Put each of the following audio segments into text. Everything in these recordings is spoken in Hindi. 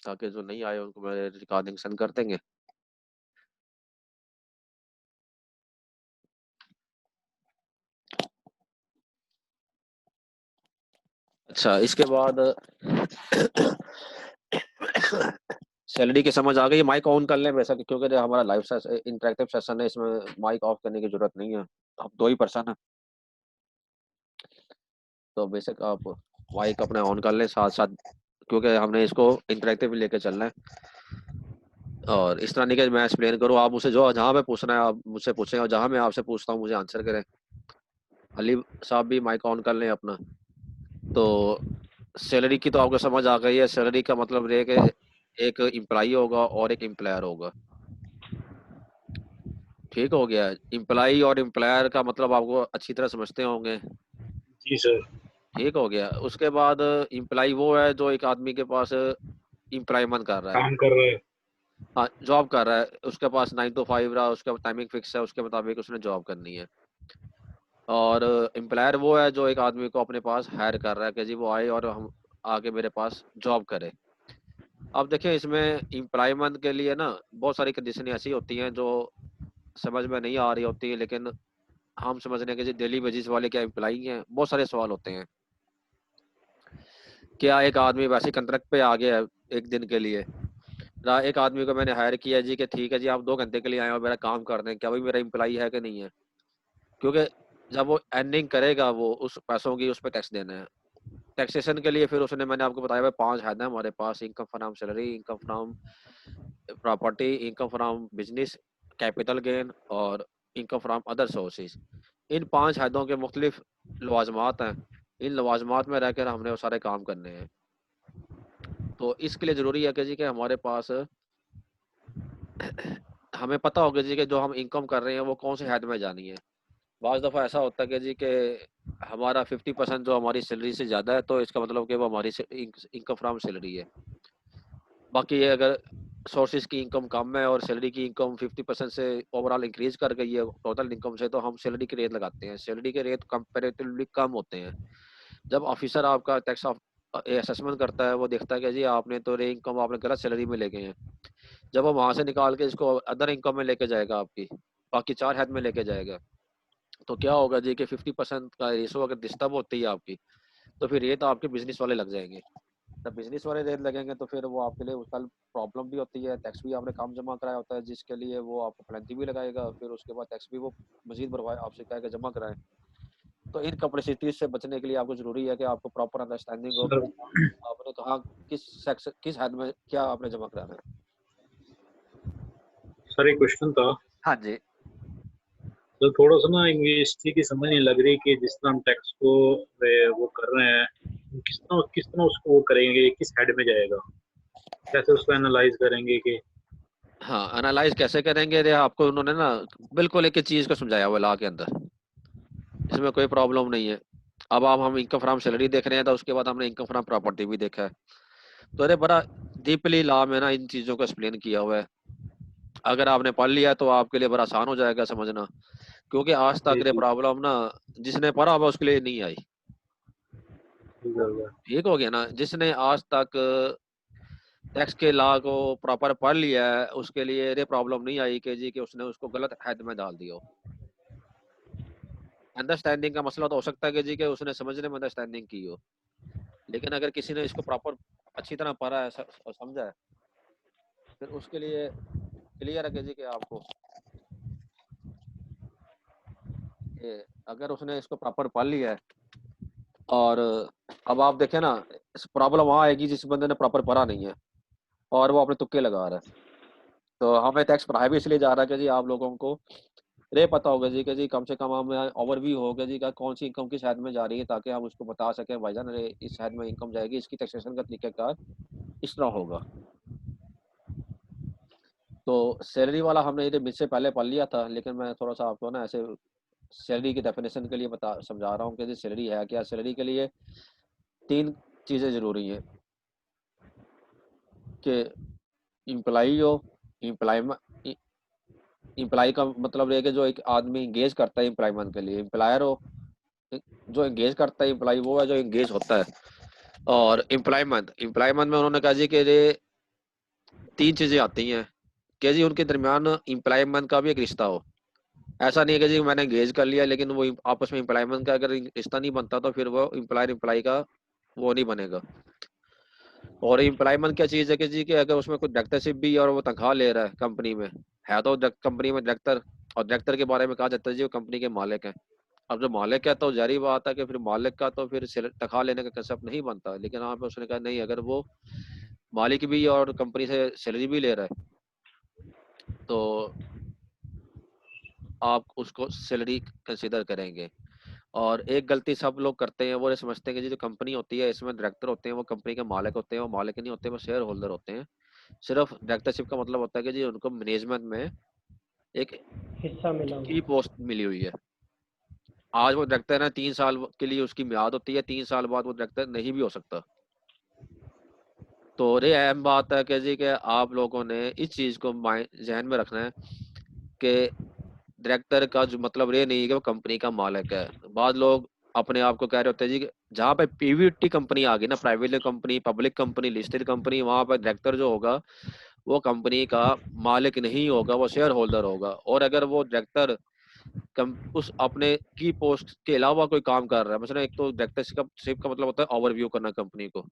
ताकि जो नहीं आए उनको मेरे रिकॉर्डिंग सेंड कर देंगे। अच्छा, इसके बाद सैलरी की समझ आ गई। माइक ऑन कर लें वैसा, क्योंकि जो हमारा लाइव इंटरेक्टिव सेशन है, इसमें माइक ऑफ करने की जरूरत नहीं है। आप दो ही पर्सन है, तो बेशक आप माइक अपने ऑन कर लें साथ साथ, क्योंकि हमने इसको इंटरेक्टिव लेके चलना है। और इस तरह नहीं कि मैं एक्सप्लेन करूँ, आप मुझसे जो जहाँ पे पूछना है आप मुझसे पूछें, और जहाँ मैं आपसे पूछता हूँ मुझे आंसर करें। अली साहब भी माइक ऑन कर लें अपना। तो सैलरी की तो आपको समझ आ गई है। सैलरी का मतलब ये है कि एक एम्प्लॉई होगा और एक एम्प्लॉयर होगा। ठीक हो गया। एम्प्लॉई और एम्प्लॉयर का मतलब आपको अच्छी तरह समझते होंगे। जी सर। ठीक हो गया। उसके बाद एम्प्लॉई वो है जो एक आदमी के पास एम्प्लॉयमेंट कर रहा है। काम कर रहे हैं। हाँ, जॉब कर रहा है, उसके पास 9 to 5 रहा, उसका टाइमिंग फिक्स है, उसके मुताबिक उसने जॉब करनी है। और एम्प्लॉयर वो है जो एक आदमी को अपने पास हायर कर रहा है कि जी वो आए और हम आके मेरे पास जॉब करे। अब देखिए, इसमें एम्प्लॉयमेंट के लिए ना बहुत सारी कंडीशन ऐसी होती हैं जो समझ में नहीं आ रही होती है, लेकिन हम समझने हैं कि जी डेली बेसिस वाले क्या एम्प्लॉई हैं। बहुत सारे सवाल होते हैं। क्या एक आदमी वैसे कॉन्ट्रैक्ट पे आ गया है एक दिन के लिए, एक आदमी को मैंने हायर किया जी कि ठीक है जी आप 2 घंटे के लिए आए और मेरा काम कर दें, क्या वही मेरा एम्प्लॉई है कि नहीं है? क्योंकि जब वो अर्निंग करेगा वो उस पैसों की उस पर टैक्स देना है। टैक्सेशन के लिए फिर उसने, मैंने आपको बताया, 5 है हमारे पास: income from salary, income from property, income from business, capital gain और इनकम फ्रॉम अदर सोर्सेज। इन 5 हैदों के मुख्तलिफ लवाजमात हैं। इन लवाजमात में रहकर हमने वो सारे काम करने हैं। तो इसके लिए ज़रूरी है कि जी कि हमारे पास हमें पता होगा जी कि जो हम इनकम कर रहे हैं वो कौन से हैड में जानी है। बाज़ दफ़ा ऐसा होता है कि जी कि हमारा 50% जो हमारी सैलरी से ज़्यादा है, तो इसका मतलब कि वो हमारी इनकम फ्रॉम सैलरी है। बाकी ये अगर सोर्सेज की इनकम कम है और सैलरी की इनकम 50% से ओवरऑल इंक्रीज कर गई है टोटल इनकम से, तो हम सैलरी के रेट लगाते हैं। सैलरी के रेट कंपेरेटिवली कम होते हैं। जब ऑफिसर आपका टैक्स असेसमेंट करता है, वो देखता है कि जी आपने तो रे इनकम आपने गलत सैलरी में लेके हैं। जब वो वहां से निकाल के इसको अदर इनकम में लेके जाएगा, आपकी बाकी 4 हैड में लेके जाएगा, तो क्या होगा जी कि 50% का रेशो अगर डिस्टर्ब होती है आपकी, तो फिर रेट आपके बिजनेस वाले लग जाएंगे। जब बिजनेस वाले रेट लगेंगे तो फिर वो आपके लिए कल प्रॉब्लम भी होती है। टैक्स भी आपने कम जमा कराया होता है, जिसके लिए वो आपको पेनल्टी भी लगाएगा, फिर उसके बाद टैक्स भी वो मजीद भरवाए आपसे, कहेगा जमा कराएं। तो इन कम्प्लेक्सिटीज से बचने के लिए आपको जरूरी है कि आपको प्रॉपर अंडरस्टैंडिंग हो सर कि आपने कहा किस सेक्शन किस हद में क्या आपने जमा कराना है। सर एक क्वेश्चन था। हाँ जी। तो थोड़ा सा ना इंग्लिश की समझ नहीं लग रही कि जिस तरह हम टैक्स को वो कर रहे हैं, हम किस तरह उसको वो करेंगे, किस हेड में जाएगा, कैसे उसको एनालाइज करेंगे कि। हाँ, एनालाइज कैसे करेंगे? रे आपको उन्होंने ना बिल्कुल एक चीज को समझाया हुआ लॉ के अंदर, इसमें कोई प्रॉब्लम नहीं है। अब आप हम इनकम फ्रॉम सैलरी देख रहे हैं, तो उसके बाद हमने इनकम फ्रॉम प्रॉपर्टी भी देखा है। तो अरे बड़ा डीपली लॉ में ना इन चीजों को एक्सप्लेन किया हुआ है। अगर आपने पढ़ लिया तो आपके लिए बड़ा आसान हो जाएगा समझना, क्योंकि आज तक जी ये जी। प्रॉब्लम ना जिसने पढ़ा हुआ उसके लिए नहीं आई। ठीक हो गया। ठीक हो गया ना? जिसने आज तक टैक्स के लॉ को प्रॉपर पढ़ लिया है उसके लिए ये प्रॉब्लम नहीं आई कि जी कि उसने उसको गलत हद में डाल दिया हो। अंडरस्टैंडिंग का मसला तो हो सकता है कि जी कि उसने समझने में अंडरस्टैंडिंग की हो, लेकिन अगर किसी ने इसको प्रॉपर अच्छी तरह पढ़ा है और समझा है, फिर उसके लिए क्लियर है कि जी कि आपको ये, अगर उसने इसको प्रॉपर पढ़ लिया है। और अब आप देखें ना, प्रॉब्लम वहाँ आएगी जिस बंदे ने प्रॉपर पढ़ा नहीं है और वो अपने तुक्के लगा रहा है। तो हमें टैक्स पढ़ाया भी इसलिए जा रहा है कि जी आप लोगों को ये पता होगा जी कि जी कम से कम हमें ओवरव्यू होगा जी का कौन सी इनकम किस हद में जा रही है, ताकि हम उसको बता सकें भाईजान अरे इस हद में इनकम जाएगी, इसकी टैक्सेशन का तरीकाकार इस तरह होगा। तो सैलरी वाला हमने ये मुझसे पहले पढ़ लिया था, लेकिन मैं थोड़ा सा आपको ना ऐसे सैलरी की डेफिनेशन के लिए बता समझा रहा हूँ कि जी सैलरी है क्या। सैलरी के लिए 3 चीज़ें ज़रूरी हैं कि इम्प्लाई हो, इम्प्लाई इम्प्लाई का मतलब ये है कि जो एक आदमी इंगेज करता है एम्प्लॉयमेंट के लिए, एम्प्लायर हो। जो इंगेज करता है एम्प्लॉय वो है जो इंगेज होता है। और एम्प्लॉयमेंट एम्प्लॉयमेंट में उन्होंने कहा जी कि ये तीन चीजें आती हैं कि जी उनके दरमियान एम्प्लॉयमेंट का भी एक रिश्ता हो। ऐसा नहीं है कि जी मैंने एंगेज कर लिया लेकिन वो आपस में एम्प्लॉयमेंट का अगर रिश्ता नहीं बनता तो फिर वो एम्प्लॉयर एम्प्लॉय का वो नहीं बनेगा। और एम्प्लॉयमेंट क्या चीज है कि जी कि अगर उसमें कोई डायरेक्टरशिप भी है और वो तनख्वाह ले रहा है कंपनी में, है तो कंपनी में डायरेक्टर, और डायरेक्टर के बारे में कहा जाता है जी वो कंपनी के मालिक हैं। अब जो मालिक है तो जारी बात है कि फिर मालिक का तो फिर तनख्वाह लेने का कंसेप्ट नहीं बनता, लेकिन वहाँ पे उसने कहा नहीं, अगर वो मालिक भी और कंपनी से सैलरी भी ले रहा है तो आप उसको सैलरी कंसिडर करेंगे। और एक गलती सब लोग करते हैं, वो ये समझते हैं कि जो कंपनी होती है इसमें डायरेक्टर होते हैं वो कंपनी के मालिक होते हैं, वो मालिक नहीं होते, वो शेयर होल्डर होते हैं। सिर्फ डायरेक्टरशिप का मतलब होता है कि जी उनको मैनेजमेंट में एक हिस्सा मिला की हुआ। पोस्ट मिली हुई है। आज वो डायरेक्टर है, 3 साल के लिए उसकी म्याद होती है, 3 साल बाद वो डायरेक्टर नहीं भी हो सकता। तो ये अहम बात है कि जी कि आप लोगों ने इस चीज को जहन में रखना है कि डायरेक्टर का जो मतलब ये नहीं है कि वो कंपनी का मालिक है। बाद लोग अपने आप को कह रहे होते हैं जी कि जहाँ पे पीवीटी कंपनी आ गई ना, private company, public company, listed company, वहां पर डायरेक्टर जो होगा वो कंपनी का मालिक नहीं होगा, वो शेयर होल्डर होगा। और अगर वो डायरेक्टर उस अपने की पोस्ट के अलावा कोई काम कर रहा है, मतलब एक तो डायरेक्टरशिप का मतलब होता है ओवरव्यू करना कंपनी को,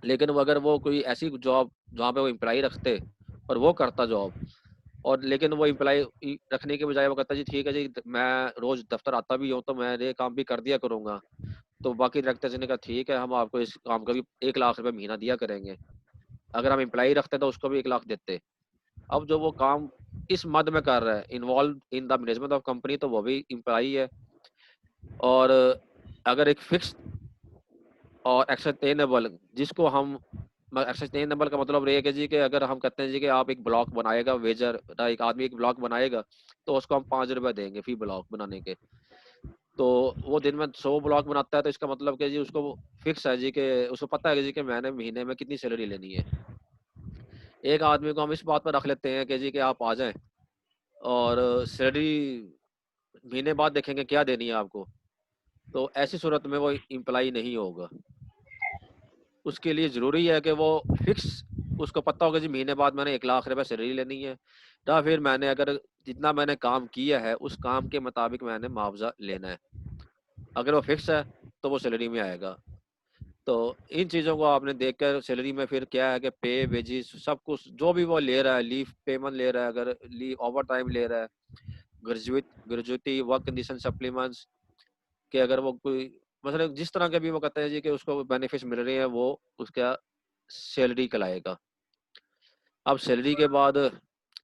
लेकिन वो अगर वो कोई ऐसी जॉब जहाँ पे वो एम्प्लॉय रखते और वो करता जॉब, और लेकिन वो एम्प्लॉय रखने के बजाय वो कहता जी ठीक है जी मैं रोज दफ्तर आता भी हूँ तो मैं ये काम भी कर दिया करूंगा, तो बाकी डायरेक्टर ने कहा ठीक है हम आपको इस काम का भी 1 लाख रुपए महीना दिया करेंगे। अगर हम एम्प्लॉय रखते तो उसको भी 1 लाख देते। अब जो वो काम इस मद में कर रहा है, involve in the management of company, तो वो भी एम्प्लॉय है। और अगर एक फिक्स और एक्सेप्टेनेबल जिसको हम एक्सेप्टेनेबल का मतलब ये है कि जी कि अगर हम कहते हैं जी कि आप एक ब्लॉक बनाएगा वेजर, एक आदमी एक ब्लॉक बनाएगा तो उसको हम 5 रुपए देंगे फी ब्लॉक बनाने के। तो वो दिन में 100 ब्लॉक बनाता है तो इसका मतलब कि जी उसको फिक्स है जी कि उसको पता है कि जी कि मैंने महीने में कितनी सैलरी लेनी है। एक आदमी को हम इस बात पर रख लेते हैं कि जी कि आप आ जाएं और सैलरी महीने बाद देखेंगे क्या देनी है आपको, तो ऐसी सूरत में वो इम्प्लाई नहीं होगा। उसके लिए जरूरी है कि वो फिक्स, उसको पता होगा जी महीने बाद मैंने 1 लाख रुपए सैलरी लेनी है, या फिर मैंने अगर जितना मैंने काम किया है उस काम के मुताबिक मैंने मुआवजा लेना है। अगर वो फिक्स है तो वो सैलरी में आएगा। तो इन चीज़ों को आपने देखकर सैलरी में फिर क्या है कि पे वेजिस सब कुछ जो भी वो ले रहा है, लीव पेमेंट ले रहा है, अगर लीव ओवर टाइम ले रहा है, ग्रेजुएटी वर्क कंडीशन सप्लीमेंट्स के अगर वो कोई मतलब जिस तरह के भी वो कहते हैं जी कि उसको बेनिफिट्स मिल रहे हैं वो उसका सैलरी कहलाएगा। अब सैलरी के बाद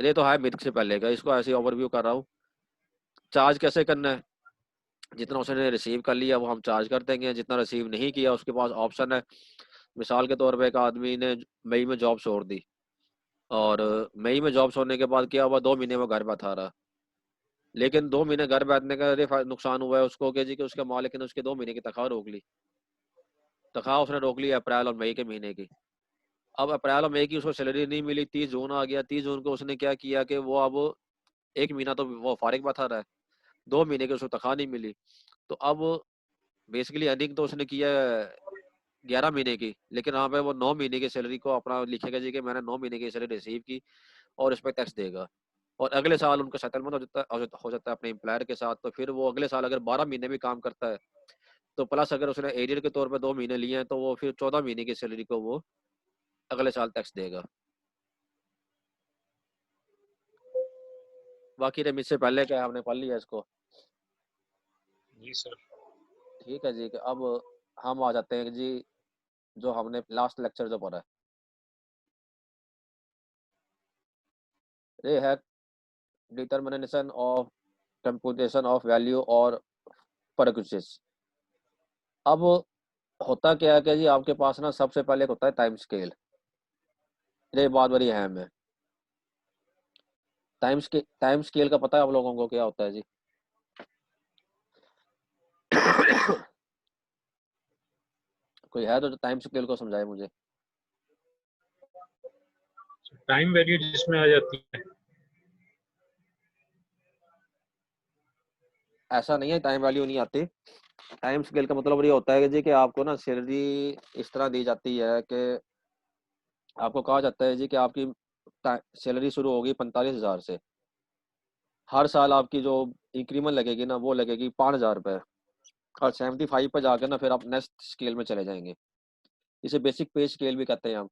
ये तो है मिड से पहले का, इसको ऐसे ओवरव्यू कर रहा हूँ। चार्ज कैसे करना है, जितना उसने रिसीव कर लिया वो हम चार्ज कर देंगे, जितना रिसीव नहीं किया उसके पास ऑप्शन है। मिसाल के तौर पे एक आदमी ने मई में जॉब छोड़ दी, और मई में जॉब छोड़ने के बाद क्या हुआ, 2 महीने में घर बैठा रहा, लेकिन 2 महीने घर बैठने का नुकसान हुआ है उसको कि जी कि उसके मालिक ने उसके 2 महीने की तनख्वाह रोक ली। तनख्वाह उसने रोक ली अप्रैल और मई के महीने की। अब अप्रैल और मई की उसको सैलरी नहीं मिली, 30 जून आ गया, 30 जून को उसने क्या किया कि वो अब 1 महीना तो वो फारिग बैठा रहा है, 2 महीने की उसको तनख्वाह नहीं मिली। तो अब बेसिकली अर्निंग तो उसने किया 11 महीने की, लेकिन वहाँ पे वो 9 महीने की सैलरी को अपना लिखेगा जी कि मैंने 9 महीने की सैलरी रिसीव की, और इस पर टैक्स देगा। और अगले साल उनका सेटलमेंट हो जाता है अपने एम्प्लॉयर के साथ, तो फिर वो अगले साल अगर 12 महीने भी काम करता है तो प्लस अगर उसने एरियर के तौर पे 2 महीने लिए हैं तो वो फिर 14 महीने की सैलरी को वो अगले साल टैक्स देगा। बाकी रेमिट से पहले क्या हमने पढ़ लिया इसको। जी सर। ठीक है जी, अब हम आ जाते हैं जी जो हमने लास्ट लेक्चर जो पढ़ा है, ये है determination of computation of value और परक्यूसिस। अब होता क्या है कि जी आपके पास ना सबसे पहले एक होता है टाइम स्केल, ये बात बड़ी अहम है। टाइम स्केल का पता है आप लोगों को क्या होता है जी? कोई है तो टाइम स्केल को समझाए मुझे। टाइम वैल्यू जिसमें आ जाती है। ऐसा नहीं है टाइम वैल्यू नहीं आती। टाइम स्केल का मतलब ये होता है कि जी कि आपको ना सैलरी इस तरह दी जाती है कि आपको कहा जाता है जी कि आपकी सैलरी शुरू होगी 45,000 से। हर साल आपकी जो इंक्रीमेंट लगेगी ना वो लगेगी 5,000 रुपये, और 75 पे जाकर ना फिर आप नेक्स्ट स्केल में चले जाएंगे। इसे बेसिक पे स्केल भी कहते हैं हम।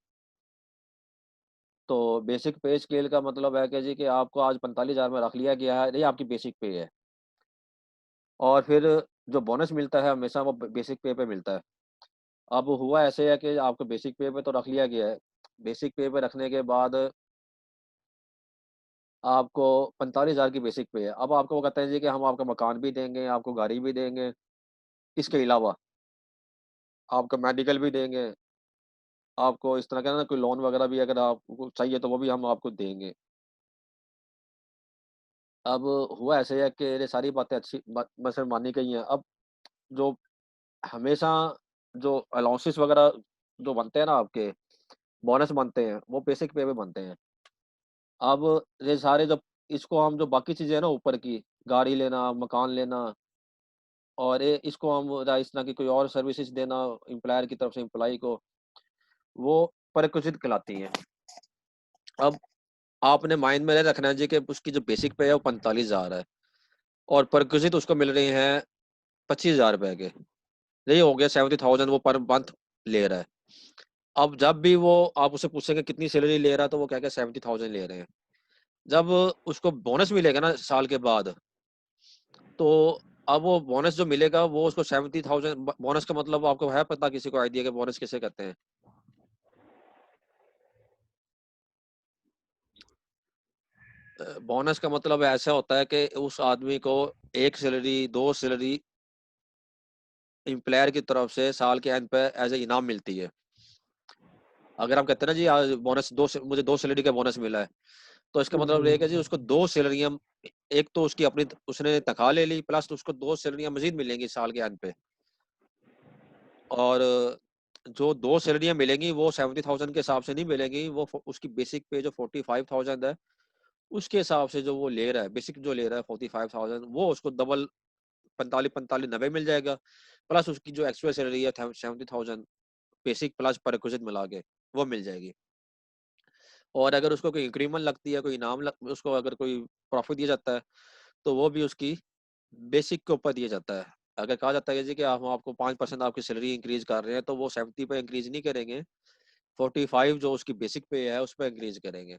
तो बेसिक पे स्केल का मतलब है कि जी कि आपको आज 45,000 में रख लिया गया है, ये आपकी बेसिक पे है। और फिर जो बोनस मिलता है हमेशा वो बेसिक पे मिलता है। अब हुआ ऐसे है कि आपको बेसिक पे तो रख लिया गया है। बेसिक पे रखने के बाद आपको 45,000 की बेसिक पे है। अब आपको वो कहते हैं जी कि हम आपका मकान भी देंगे, आपको गाड़ी भी देंगे, इसके अलावा आपको मेडिकल भी देंगे, आपको इस तरह का ना कोई लोन वगैरह भी अगर आपको चाहिए तो वो भी हम आपको देंगे। अब हुआ ऐसे है कि ये सारी बातें अच्छी वैसे मानी गई हैं। अब जो हमेशा जो अलाउंसेस वगैरह जो बनते हैं ना आपके, बोनस बनते हैं, वो बेसिक पे बनते हैं। अब ये सारे जब इसको हम जो बाकी चीज़ें हैं ना ऊपर की, गाड़ी लेना, मकान लेना, और ये इसको हम इस तरह की कोई और सर्विसेज़ देना एम्प्लॉयर की तरफ से एम्प्लॉयी को, वो प्रीरेक्विज़िट कहलाती हैं। अब आपने माइंड में ये रखना है जी कि उसकी जो बेसिक पे है वो 45,000 है, और प्रीरेक्विज़िट उसको मिल रही हैं 25,000 रुपए के। यही हो गया 70,000 वो पर मंथ ले रहा है। अब जब भी वो आप उससे पूछेंगे कितनी सैलरी ले रहा है तो वो कहेगा 70,000 ले रहे हैं। जब उसको बोनस मिलेगा ना साल के बाद, तो अब वो बोनस जो मिलेगा वो उसको 70,000 बोनस का मतलब आपको है पता, किसी को आइडिया कि बोनस किसे कहते हैं? बोनस का मतलब ऐसा होता है कि उस आदमी को एक सैलरी, दो सैलरी एम्प्लॉयर की तरफ से साल के एंड पे एज ए इनाम मिलती है। अगर हम कहते हैं ना जी आज बोनस मुझे 2 सैलरी का बोनस मिला है, तो इसका मतलब जी ये है कि जी उसको 2 सैलरियां, एक तो उसकी अपनी उसने तनख्वाह ले ली, प्लस उसको 2 सैलरियां मजीद मिलेंगी साल के एंड पे। और जो 2 सैलरियां मिलेंगी वो 70,000 के हिसाब से नहीं मिलेंगी, वो उसकी बेसिक पे जो 45,000 है उसके हिसाब से जो वो ले रहा है, बेसिक जो ले रहा है 45,000, वो उसको डबल 45 मिल जाएगा, प्लस उसकी जो एक्चुअल सैलरी है 70,000 बेसिक प्लस पर रिक्विजिट मिला के वो मिल जाएगी। और अगर उसको कोई इंक्रीमेंट लगती है, कोई उसको अगर कोई प्रॉफिट दिया जाता है, तो वो भी उसकी बेसिक के ऊपर दिया जाता है। अगर कहा जाता है जी कि हम आपको 5% आपकी सैलरी इंक्रीज कर रहे हैं, तो वो 70 पे इंक्रीज नहीं करेंगे, 45 जो उसकी बेसिक पे है उस पर इंक्रीज करेंगे।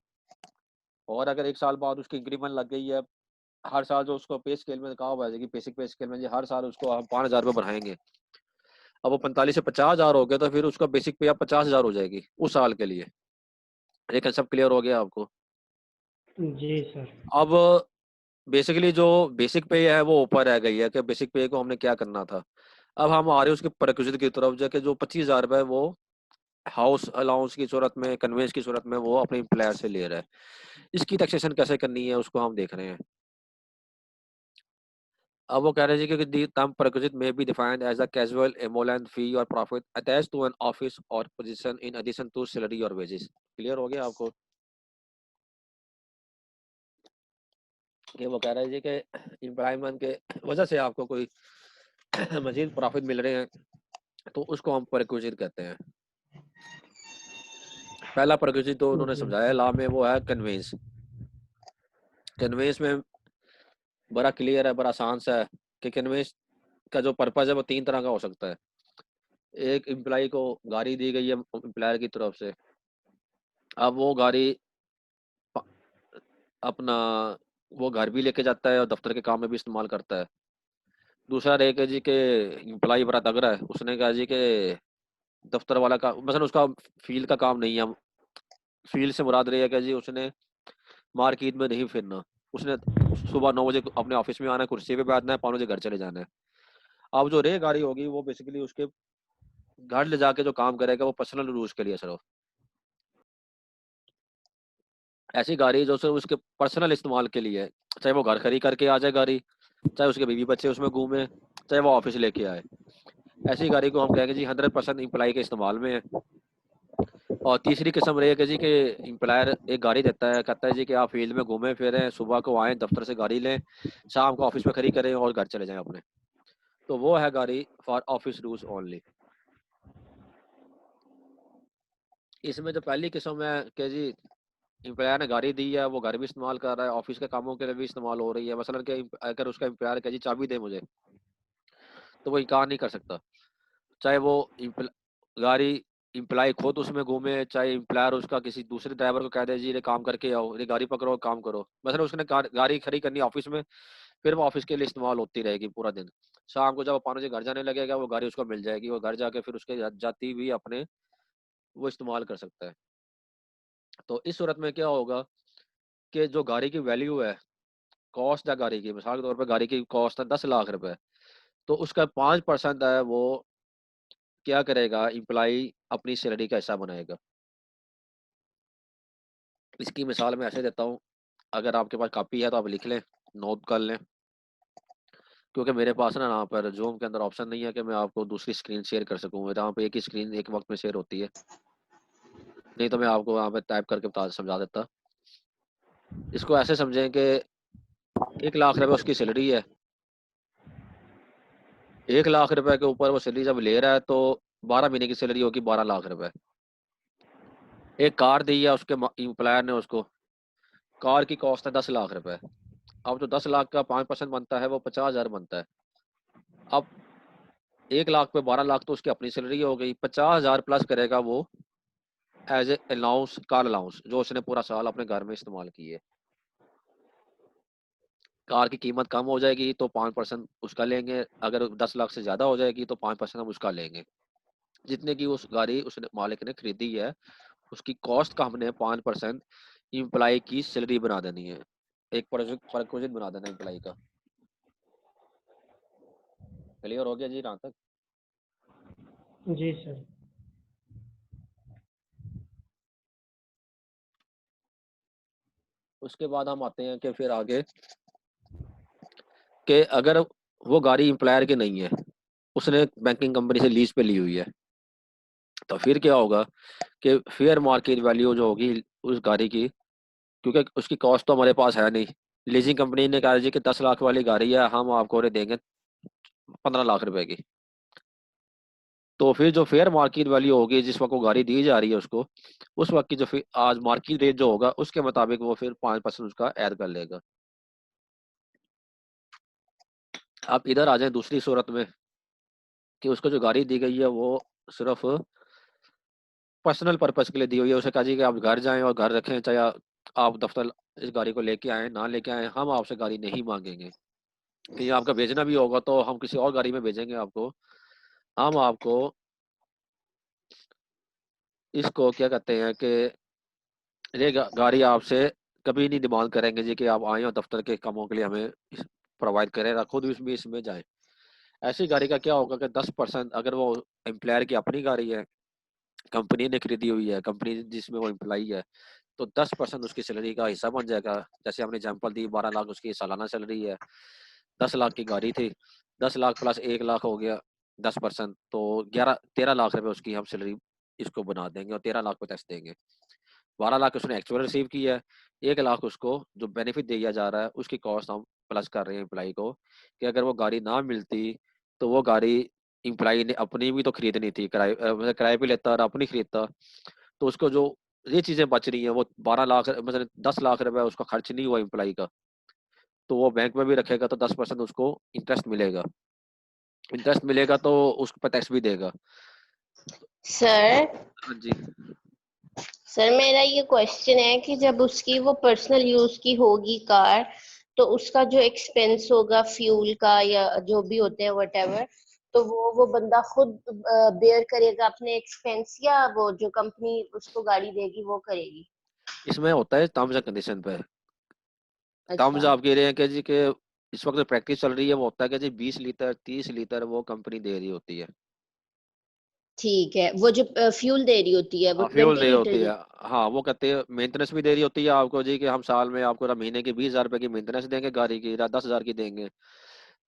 और अगर 1 साल बाद उसकी इंक्रीमेंट लग गई है, हर साल जो उसको पे स्केल में कहा हुआ है कि बेसिक पे स्केल में जी हर साल उसको हम 5,000 रुपये बढ़ाएंगे। अब वो 45 से 50,000 हो गया, तो फिर उसका बेसिक पे अब 50,000 हो जाएगी उस साल के लिए। ये कंसेप्ट क्लियर हो गया आपको? जी सर। अब बेसिकली जो बेसिक पे है वो ऊपर रह गई है कि बेसिक पे को हमने क्या करना था। अब हम आ रहे हैं उसके प्रेक्विजिट की तरफ, जो जो 25,000 रुपये वो हाउस अलाउंस की सूरत में, कन्वेंस की सूरत में वो अपने एम्प्लॉयर से ले रहा है। इसकी टैक्सेशन कैसे करनी है उसको हम देख रहे हैं। अब वो कह रहे हैं कि the term perquisite may be defined as a casual emolument fee or profit attached to an office or position in addition to salary or wages। Clear हो गया आपको? कि वो कह रहे हैं जी कि एम्प्लॉयमेंट के वजह से आपको कोई मजीद प्रॉफिट मिल रहे हैं, तो उसको हम परक्विजिट कहते हैं। पहला परक्विजिट तो उन्होंने जी समझाया लॉ में, वो है कन्वेंस। कन्वेंस में बड़ा क्लियर है, बड़ा आसान सा है कि कन्वेंस का जो पर्पज है वो 3 तरह का हो सकता है। एक एम्प्लॉय को गाड़ी दी गई है एम्प्लॉयर की तरफ से, अब वो गाड़ी प- अपना वो घर भी लेके जाता है और दफ्तर के काम में भी इस्तेमाल करता है। दूसरा एक है जी के एम्प्लॉय बड़ा तगड़ा है, उसने कहा जी के दफ्तर वाला का मतलब उसका फील्ड का काम नहीं है। फील्ड से मुराद रही है कि जी उसने मार्केट में नहीं फिरना, उसने सुबह 9 बजे अपने ऑफिस में आना है, कुर्सी पे बैठना है, 5 बजे घर चले जाना है। अब जो रे गाड़ी होगी वो बेसिकली उसके घर ले जाके जो काम करेगा वो पर्सनल यूज के लिए सिर्फ, ऐसी गाड़ी जो सिर्फ उसके पर्सनल इस्तेमाल के लिए है। चाहे वो घर खड़ी करके आ जाए गाड़ी, चाहे उसके बीवी बच्चे उसमें घूमे, चाहे वो ऑफिस लेके आए, ऐसी गाड़ी को हम कहेंगे जी 100% इम्प्लाई के इस्तेमाल में है। और तीसरी किस्म ये है कि जी के एम्प्लॉयर एक गाड़ी देता है, कहता है जी कि आप फील्ड में घूमें फिरें, सुबह को आएँ, दफ्तर से गाड़ी लें, शाम को ऑफिस में खड़ी करें और घर चले जाएं अपने। तो वो है गाड़ी फॉर ऑफिस यूज ओनली। इसमें जो पहली किस्म है कि जी एम्प्लॉयर ने गाड़ी दी है, वो घर भी इस्तेमाल कर रहा है, ऑफिस के कामों के लिए भी इस्तेमाल हो रही है। मसलन कि अगर उसका एम्प्लॉयर कहे जी चाबी दे मुझे, तो वो इनकार नहीं कर सकता। चाहे वो गाड़ी इम्प्लाई खुद उसमें घूमे, चाहे इम्प्लायर उसका किसी दूसरे ड्राइवर को कह दे जी ये काम करके आओ, ये गाड़ी पकड़ो काम करो। मतलब उसने गाड़ी खड़ी करनी ऑफिस में, फिर वो ऑफिस के लिए इस्तेमाल होती रहेगी पूरा दिन। शाम को जब वो 5 बजे घर जाने लगेगा, वो गाड़ी उसको मिल जाएगी, वो घर जाके फिर उसके जाती भी अपने वो इस्तेमाल कर सकता है। तो इस सूरत में क्या होगा कि जो गाड़ी की वैल्यू है, कॉस्ट है गाड़ी की, मिसाल के तौर पर गाड़ी की कॉस्ट है 10 लाख रुपए, तो उसका 5% है वो क्या करेगा, इम्प्लाई अपनी सैलरी का हिस्सा बनाएगा। इसकी मिसाल मैं ऐसे देता हूँ, अगर आपके पास कॉपी है तो आप लिख लें, नोट कर लें, क्योंकि मेरे पास ना यहाँ पर जूम के अंदर ऑप्शन नहीं है कि मैं आपको दूसरी स्क्रीन शेयर कर सकूँ, जहाँ पे एक ही स्क्रीन एक वक्त में शेयर होती है। नहीं तो मैं आपको वहाँ पे टाइप करके बता समझा देता। इसको ऐसे समझें कि 1 लाख रुपए उसकी सैलरी है, 1 लाख रुपए के ऊपर वो सैलरी जब ले रहा है तो 12 महीने की सैलरी होगी 12 लाख रुपए। एक कार दी है उसके एम्प्लॉयर ने उसको, कार की कॉस्ट है 10 लाख रुपए। अब जो 10 लाख का 5% बनता है वो 50,000 बनता है। अब 1 लाख पे 12 लाख तो उसकी अपनी सैलरी हो गई, 50,000 प्लस करेगा वो as a allowance, car allowance, जो उसने पूरा साल अपने घर में इस्तेमाल की है। कार की कीमत कम हो जाएगी तो 5% उसका लेंगे, अगर 10 लाख से ज्यादा हो जाएगी तो 5% हम उसका लेंगे। जितने की उस गाड़ी उसने मालिक ने खरीदी है, उसकी कॉस्ट का हमने 5% इम्प्लाई की सैलरी बना देनी है, एक परसेंट बना देना इम्प्लाई का। क्लियर हो गया जी यहाँ तक? जी सर। उसके बाद हम आते हैं कि फिर आगे कि अगर वो गाड़ी एम्प्लॉयर की नहीं है, उसने बैंकिंग कंपनी से लीज पे ली हुई है, तो फिर क्या होगा कि फेयर मार्केट वैल्यू जो होगी उस गाड़ी की, क्योंकि उसकी कॉस्ट तो हमारे पास है नहीं। लीजिंग कंपनी ने कहा जी कि 10 लाख वाली गाड़ी है, हम आपको देंगे 15 लाख रुपए की। तो फिर जो फेयर मार्केट वैल्यू होगी जिस वक्त वो गाड़ी दी जा रही है उसको, उस वक्त की जो फिर आज मार्केट रेट जो होगा उसके मुताबिक वो फिर 5% उसका ऐड कर लेगा। आप इधर आ जाए दूसरी सूरत में कि उसको जो गाड़ी दी गई है वो सिर्फ पर्सनल पर्पज के लिए दी हुई है। उसे कहा जी कि आप घर जाएं और घर रखें, चाहे आप दफ्तर इस गाड़ी को लेके आए ना लेके आए, हम आपसे गाड़ी नहीं मांगेंगे। कहीं आपका भेजना भी होगा तो हम किसी और गाड़ी में भेजेंगे आपको। हम आपको इसको क्या कहते हैं कि ये गाड़ी आपसे कभी नहीं डिमांड करेंगे जी कि आप आए और दफ्तर के कामों के लिए हमें प्रोवाइड करें, खुद भी इसमें जाए। ऐसी गाड़ी का क्या होगा कि 10% अगर वो एम्प्लॉयर की अपनी गाड़ी है, कंपनी ने खरीदी हुई है, कंपनी जिसमें वो एम्प्लॉई है, तो 10% उसकी सैलरी का हिस्सा बन जाएगा। जैसे हमने एग्जाम्पल दी, 12 लाख उसकी सालाना सैलरी है, 10 लाख की गाड़ी थी, 10 लाख प्लस 1 लाख हो गया 10%, तो 13 लाख रुपए उसकी हम सैलरी इसको बना देंगे और 13 लाख पे टैक्स देंगे। 12 लाख उसने एक्चुअल रिसीव की है, 1 लाख उसको जो बेनिफिट दिया जा रहा है उसकी कॉस्ट हम प्लस कर रहे हैं एम्प्लाई को, कि अगर वो गाड़ी ना मिलती तो वो गाड़ी एम्प्लाई ने अपनी भी तो खरीदनी थी, किराए मतलब किराए पे लेता और अपनी खरीदता, तो उसको जो ये चीजें बच रही हैं वो 12 लाख मतलब 10 लाख रुपए उसका खर्च नहीं हुआ एम्प्लाई का, तो वो बैंक में भी रखेगा तो 10% उसको इंटरेस्ट मिलेगा। इंटरेस्ट मिलेगा तो उस पर टैक्स भी देगा। सर हाँ जी। सर मेरा ये क्वेश्चन है कि जब उसकी वो पर्सनल यूज की होगी कार, तो उसका जो एक्सपेंस होगा फ्यूल का या जो भी होते हैं व्हाटएवर, तो वो बंदा खुद बेयर करेगा अपने एक्सपेंस, या वो जो कंपनी उसको गाड़ी देगी वो करेगी? इसमें होता है टर्म्स एंड कंडीशन पे। टर्म्स अच्छा आप कह रहे हैं कि जी के इस वक्त जो प्रैक्टिस चल रही है वो होता है कि जी 20 लीटर 30 लीटर वो कंपनी दे रही होती है। ठीक है, वो जो फ्यूल दे रही होती है वो हाँ फ्यूल 20 दे रही लीटर होती है। दे? हाँ वो कहते हैं मेंटेनेंस भी दे रही होती है आपको जी कि हम साल में आपको महीने की 20,000 रुपए की मेंटेनेंस देंगे गाड़ी की, या 10,000 की देंगे,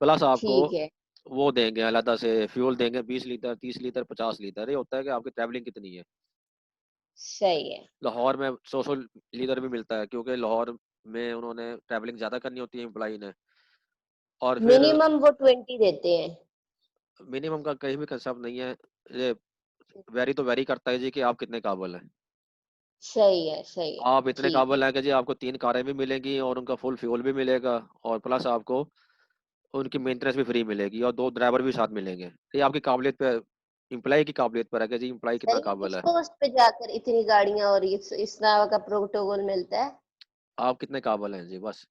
प्लस आपको ठीक है। वो देंगे अलग से फ्यूल देंगे 20 लीटर 30 लीटर 50 लीटर। ये होता है कि आपकी ट्रैवलिंग कितनी है। सही है। लाहौर में 100 लीटर भी मिलता है, क्योंकि लाहौर में उन्होंने ट्रैवलिंग ज्यादा करनी होती है एम्प्लाई ने। और फिर मिनिमम वो 20 देते हैं? मिनिमम का कहीं भी कंसेप्ट नहीं है, ये वेरी तो वेरी करता है जी कि आप कितने काबल हैं। सही है, सही है, आप इतने ठीक है। काबिल हैं कि जी आपको 3 कारें भी मिलेंगी और उनका फुल फ्यूल भी मिलेगा और प्लस आपको उनकी मेंटेनेंस भी फ्री मिलेगी और 2 ड्राइवर भी साथ मिलेंगे। ये आपकी काबिलियत पे, एम्प्लॉयी की काबिलियत पर है कि जी एम्प्लॉयी कितना सही है, काबिल किस है। पोस्ट पे जाकर इतनी गाड़ियां और इस तरह का प्रोटोकॉल मिलता है? आप कितने काबिल हैं जी, बस।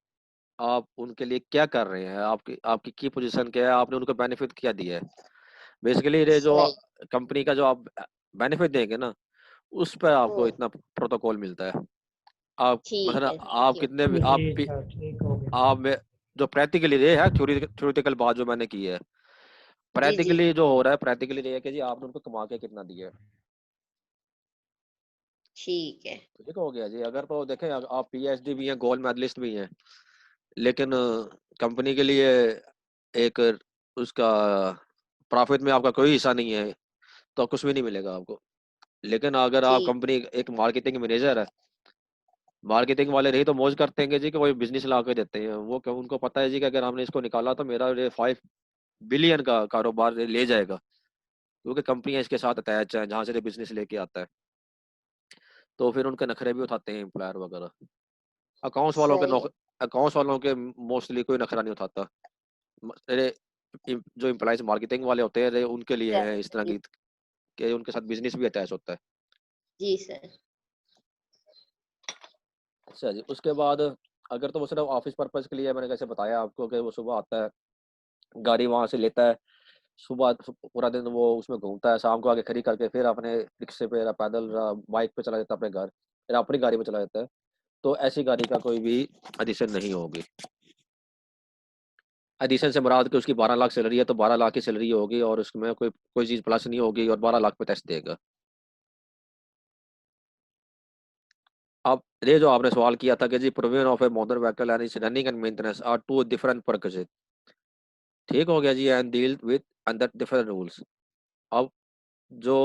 आप उनके लिए क्या कर रहे हैं, आपकी आपकी की पोजीशन क्या है, आपने उनको बेनिफिट क्या दिया है। बेसिकली ये जो सही। कंपनी का जो आप बेनिफिट देंगे ना, उस पर आपको हम्म। इतना प्रोटोकॉल मिलता है। आप ठीक मतलब है, आप ठीक है। कितने भी जी सर, ठीक हो गया। आप में जो प्रैक्टिकली ये है, थ्योरेटिकल बात जो मैंने की है, जी जी। प्रैक्टिकली जो हो रहा है, प्रैक्टिकली ये है कि जी आपने उनको कमा के कितना दिया है। ठीक है। ठीक हो गया जी। अगर तो देखें, आप पीएचडी भी हैं, गोल्ड मेडलिस्ट भी हैं, लेकिन कंपनी के लिए एक उसका प्रॉफिट में आपका कोई हिस्सा नहीं है, तो कुछ भी नहीं मिलेगा आपको। लेकिन अगर आप ठीक। कंपनी एक मार्केटिंग मैनेजर है, मार्केटिंग वाले रही तो मौज करते हैं कि जी कि कोई बिजनेस ला के देते हैं, वो उनको पता है जी कि अगर हमने इसको निकाला तो मेरा ये 5 बिलियन का कारोबार ले जाएगा, क्योंकि कंपनियां इसके साथ अटैच है जहां से ये बिजनेस लेके आता है। तो फिर उनके नखरे भी उठाते हैं एम्प्लॉयर वगैरह। अकाउंट्स वालों के सही है। अकाउंट्स वालों के मोस्टली कोई नखरा नहीं उठाता। अरे जो एम्प्लॉयज मार्केटिंग वाले होते हैं, उनके लिए है इस तरह जी। की कि उनके साथ बिजनेस भी अटैच होता है। जी सर। अच्छा जी। उसके बाद अगर तो वो सिर्फ ऑफिस पर्पज के लिए, मैंने कैसे बताया आपको कि वो सुबह आता है, गाड़ी वहां से लेता है, सुबह पूरा दिन वो उसमें घूमता है, शाम को आके खड़ी करके फिर अपने रिक्शे पे या पैदल या बाइक पे चला जाता है अपने घर, फिर अपनी गाड़ी पे चला जाता है। तो ऐसी गाड़ी का कोई भी एडिशन नहीं होगी। एडिशन से मुराद कि उसकी 12 लाख सैलरी है तो 12 लाख की सैलरी होगी और उसमें कोई कोई चीज प्लस नहीं होगी और 12 लाख पे टैक्स देगा। अब ये जो आपने सवाल किया था कि जी provision of a motor vehicle and its running and maintenance are two different purposes. ठीक हो गया जी। And deal with under different rules. अब जो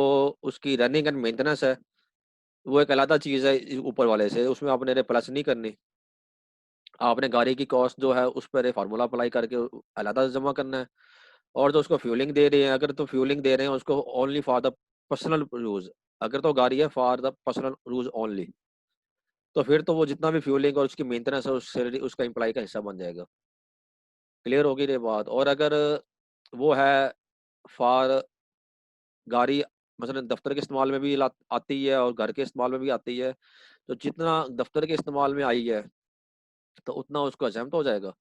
उसकी रनिंग एंड मेंटेनेंस है, वो एक अलग चीज है ऊपर वाले से, उसमें आपने प्लस नहीं करनी। आपने गाड़ी की कॉस्ट जो है उस पर फार्मूला अप्लाई करके अलग जमा करना है। और जो उसको फ्यूलिंग दे रहे हैं, अगर तो फ्यूलिंग दे रहे हैं उसको only for the personal use, अगर तो गाड़ी है for the personal use only, तो फिर तो वो जितना भी फ्यूलिंग और उसकी मेंटेनेंस है उसका एम्प्लॉय का हिस्सा बन जाएगा। क्लियर होगी ये बात। और अगर वो है फॉर गाड़ी, मसलन दफ्तर के इस्तेमाल में भी आती है और घर के इस्तेमाल में भी आती है, तो जितना दफ्तर के इस्तेमाल में आई है तो उतना उसको एग्जम्प्ट हो जाएगा।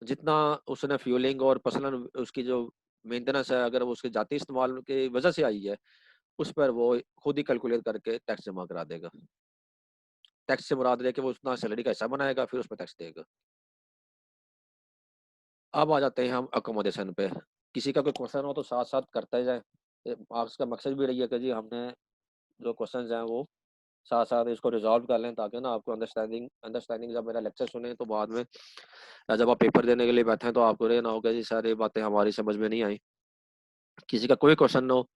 जितना उसने फ्यूलिंग और पर्सनल उसकी जो मेंटेनेंस है, अगर वो उसके जाती इस्तेमाल की वजह से आई है, उस पर वो खुद ही कैलकुलेट करके टैक्स जमा करा देगा। टैक्स से मुराद है कि वो उतना सैलरी का हिस्सा बनाएगा फिर उस पर टैक्स देगा। अब आ जाते हैं हम अकोमोडेशन पे। किसी का कोई क्वेश्चन हो तो साथ साथ करते जाए। आज का मकसद भी रही है कि जी हमने जो क्वेश्चन हैं वो साथ साथ इसको रिजॉल्व कर लें, ताकि ना आपको अंडरस्टैंडिंग अंडरस्टैंडिंग जब मेरा लेक्चर सुने तो बाद में जब आप पेपर देने के लिए बैठे तो आपको ये ना होगा जी सारी बातें हमारी समझ में नहीं आई। किसी का कोई क्वेश्चन हो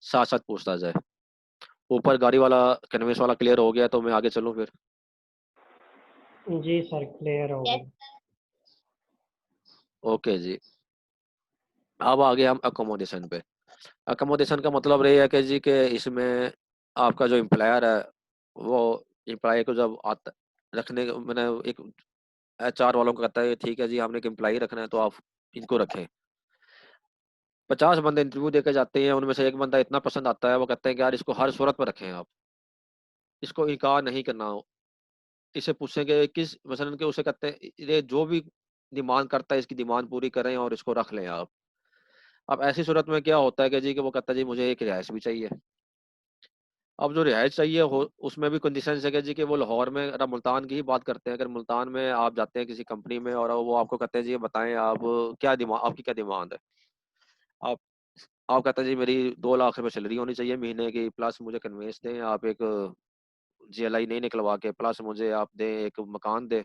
साथ साथ पूछता जाए। ऊपर गाड़ी वाला कन्वेंस वाला क्लियर हो गया तो मैं आगे चलूँ फिर। जी सर, क्लियर हो यस। गया। ओके जी। अब आगे हम अकोमोडेशन पे। अकोमोडेशन का मतलब ये है कि जी कि इसमें आपका जो एम्प्लॉयर है वो एम्प्लॉय को जब आता रखने मैंने एक एचआर वालों को कहता है ठीक है जी हमने एक एम्प्लॉय रखना है तो आप इनको रखें। 50 बंदे इंटरव्यू देके जाते हैं, उनमें से एक बंदा इतना पसंद आता है, वो कहते हैं कि यार इसको हर सूरत पर रखें आप, इसको इनकार नहीं करना हो। इसे पूछेंगे किस मसलन के, उसे कहते हैं ये जो भी डिमांड करता है इसकी डिमांड पूरी करें और इसको रख लें आप। अब ऐसी सूरत में क्या होता है कि जी कि वो कहता है जी मुझे एक रिहायश भी चाहिए। अब जो रिहायश चाहिए हो उसमें भी कंडीशन है कि जी कि वो लाहौर में, अगर मुल्तान की ही बात करते हैं, अगर मुल्तान में आप जाते हैं किसी कंपनी में और वो आपको कहते हैं जी ये बताएं आप क्या डिमांड, आपकी क्या डिमांड है। आप आप कहते हैं जी मेरी 2 लाख रुपए सैलरी होनी चाहिए महीने की, प्लस मुझे कन्वेंस दें आप, एक जीएलआई नहीं निकलवा के, प्लस मुझे आप दें एक मकान दें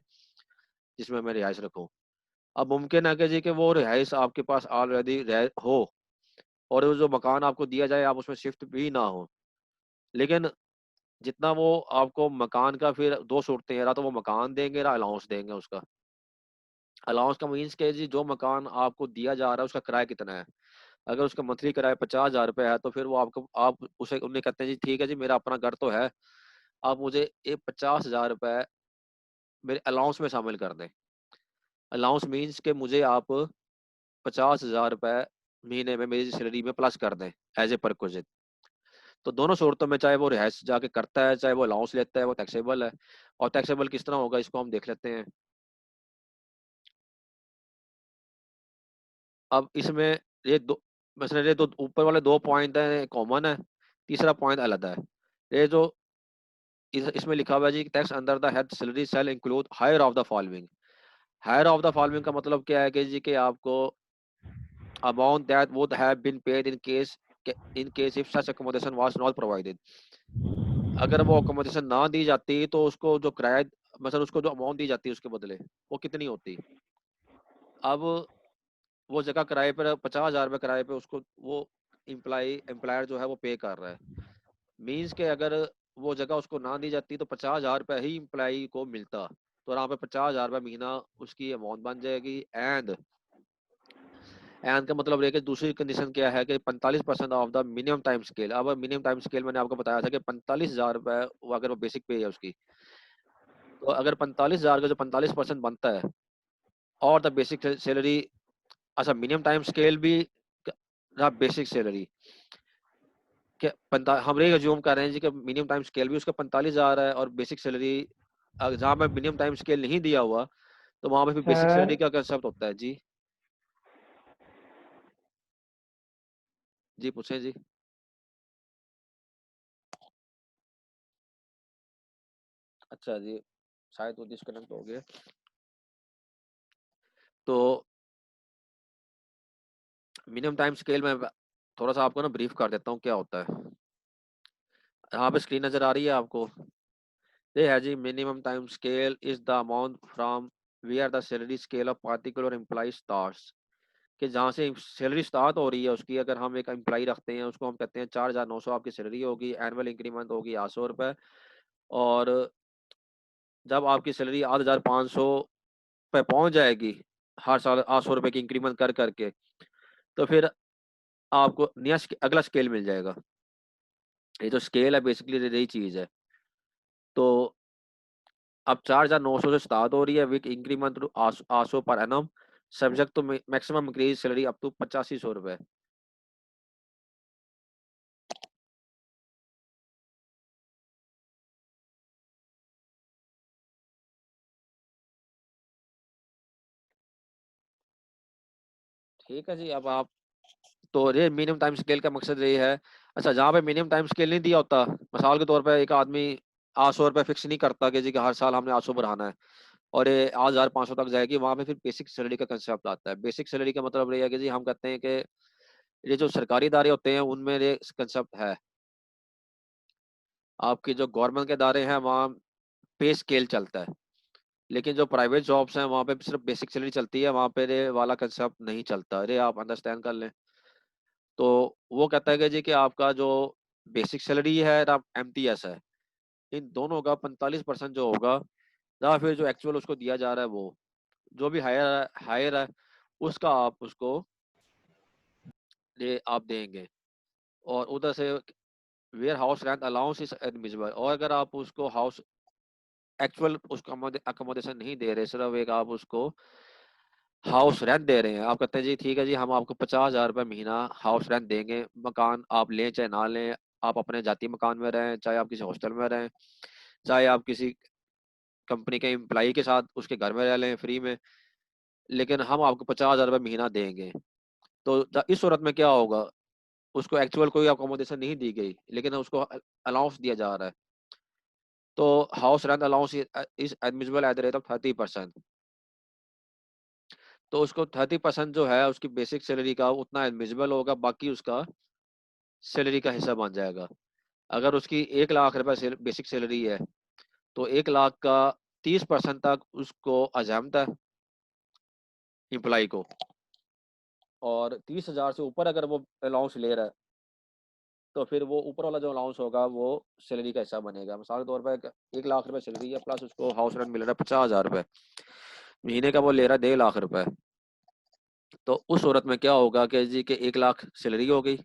जिसमें मैं रिहायश रखूं। अब मुमकिन है कि जी कि वो रिहायश आपके पास ऑलरेडी हो और वो जो मकान आपको दिया जाए आप उसमें शिफ्ट भी ना हो। लेकिन जितना वो आपको मकान का, फिर दो सूरतें हैं, या तो वो मकान देंगे या अलाउंस देंगे उसका। अलाउंस का मीन्स के जी जो मकान आपको दिया जा रहा है उसका किराया कितना है। अगर उसका मंथली किराया 50,000 रुपये है तो फिर वो आपको आप उसे उन्हें कहते हैं जी ठीक है जी मेरा अपना घर तो है, आप मुझे ये 50,000 रुपए मेरे अलाउंस में शामिल कर दें। अलाउंस मीन्स के मुझे आप 50,000 रुपए महीने में मेरी सैलरी में प्लस कर दें एज ए परक्विजिट। तो दोनों सूरतों में चाहे वो रिहाइश जाके करता है, चाहे वो अलाउंस लेता है, वो टैक्सेबल है। और टैक्सेबल किस तरह होगा इसको हम देख लेते हैं। अब इसमें ये दो मसलन ये तो ऊपर वाले 2 पॉइंट हैं कॉमन है, तीसरा पॉइंट अलग है। ये जो इसमें लिखा हुआ है जी, tax under the head salary shall include hire of the following. Hire of the following का मतलब क्या है कि जी कि आपको amount that would have been paid in case if such accommodation was not provided. अगर वो अकोमोडेशन ना दी जाती तो उसको जो किराया मतलब उसको जो अमाउंट दी जाती है उसके बदले वो कितनी होती। अब वो जगह किराए पर 50,000 रुपये किराए पे उसको वो एम्प्लॉयर जो है वो पे कर रहा है। मीन्स के अगर वो जगह उसको ना दी जाती तो 50,000 रुपये ही एम्प्लॉई को मिलता, तो यहाँ पे 50,000 रुपये महीना उसकी अमाउंट बन जाएगी। एंड का मतलब है कि दूसरी कंडीशन क्या है कि 45% of the minimum time scale. अब मिनिमम टाइम स्केल मैंने आपको बताया था कि 45,000 रुपये अगर वो बेसिक पे है उसकी, तो अगर 45,000 का जो 45% बनता है और द बेसिक सैलरी, अच्छा मिनिमम टाइम स्केल भी रहा बेसिक सैलरी के हम ये अज्यूम कर रहे हैं जी कि मिनिमम टाइम स्केल भी उसका 45,000 है और बेसिक सैलरी जहाँ पे मिनिमम टाइम स्केल नहीं दिया हुआ तो वहां पे फिर बेसिक सर सैलरी का कंसेप्ट होता है। जी जी पूछें जी। अच्छा जी, शायद वो डिस्कनेक्ट हो गया। तो मिनिमम टाइम स्केल में थोड़ा सा आपको ना ब्रीफ कर देता हूँ क्या होता है। यहाँ पे स्क्रीन नजर आ रही है आपको, ये है जी minimum time scale is the amount from where the salary scale of particular employ starts. कि जहाँ से सैलरी स्टार्ट हो रही है उसकी, अगर हम एक एम्प्लॉय रखते हैं उसको हम कहते हैं 4,900 आपकी सैलरी होगी, एनुअल इंक्रीमेंट होगी 800 रुपये। और जब आपकी सैलरी 8,500 पे पहुंच जाएगी हर साल 800 रुपये की इंक्रीमेंट कर करके, तो फिर आपको नया अगला स्केल मिल जाएगा। ये जो स्केल है बेसिकली यही चीज है। तो अब 4,900 से स्टार्ट हो रही है Wick increment to 800 per annum subject to maximum increase salary up to 8500 रुपये। ठीक है जी। अब आप तो ये मिनिमम टाइम स्केल का मकसद ये है। अच्छा जहाँ पे मिनिमम टाइम स्केल नहीं दिया होता, मिसाल के तौर पे एक आदमी 800 रुपये फिक्स नहीं करता कि जी कि हर साल हमने 800 बढ़ाना है और ये 8,500 तक जाएगी, वहां पे फिर बेसिक सैलरी का कंसेप्ट आता है। बेसिक सैलरी का मतलब ये है कि जी हम कहते हैं कि ये जो सरकारी इदारे होते हैं उनमें ये कंसेप्ट है। आपकी जो गवर्नमेंट के इदारे हैं वहाँ पे स्केल चलता है, लेकिन जो प्राइवेट जॉब्स हैं वहाँ पे सिर्फ बेसिक सैलरी चलती है, वहाँ पे ये वाला कंसेप्ट नहीं चलता। अरे आप अंडरस्टैंड कर लें। तो वो कहता है कि जी कि आपका जो बेसिक सैलरी है और एमटीएस है, इन दोनों का 45% जो होगा या फिर जो एक्चुअल उसको दिया जा रहा है वो जो भी हायर है उसका आप उसको ये आप देंगे। और उधर से warehouse rent allowance is admissible. और अगर आप उसको हाउस एक्चुअल उसको अकोमोडेशन नहीं दे रहे, सिर्फ एक आप उसको हाउस रेंट दे रहे हैं, आप कहते हैं जी ठीक है जी हम आपको 50,000 रुपये महीना हाउस रेंट देंगे, मकान आप लें चाहे ना लें, आप अपने जाती मकान में रहें चाहे आप किसी हॉस्टल में रहें, चाहे आप किसी कंपनी के एम्प्लॉई के साथ उसके घर में रह लें फ्री में, लेकिन हम आपको 50,000 रुपये महीना देंगे। तो इस सूरत में क्या होगा, उसको एक्चुअल कोई अकोमोडेशन नहीं दी गई लेकिन उसको अलाउंस दिया जा रहा है। तो house rent allowance is admissible at the rate of 30%। तो उसको 30% जो है उसकी बेसिक सैलरी का उतना एडमिसिबल होगा, बाकी उसका सैलरी का हिस्सा बन जाएगा। अगर उसकी 1 लाख रुपए बेसिक सैलरी है तो 1 लाख का 30% तक उसको अजमत है इम्प्लाई को, और 30,000 से ऊपर अगर वो अलाउंस ले रहा है तो फिर वो ऊपर वाला जो अलाउंस होगा वो सैलरी का हिस्सा बनेगा। मिसाल के तौर पर 1 लाख रुपए सैलरी है प्लस उसको हाउस रेंट मिल रहा है 50,000 रुपये महीने का, वो ले रहा है 1.5 लाख रुपए। तो उस सूरत में क्या होगा कि जी के 1 लाख सैलरी हो गई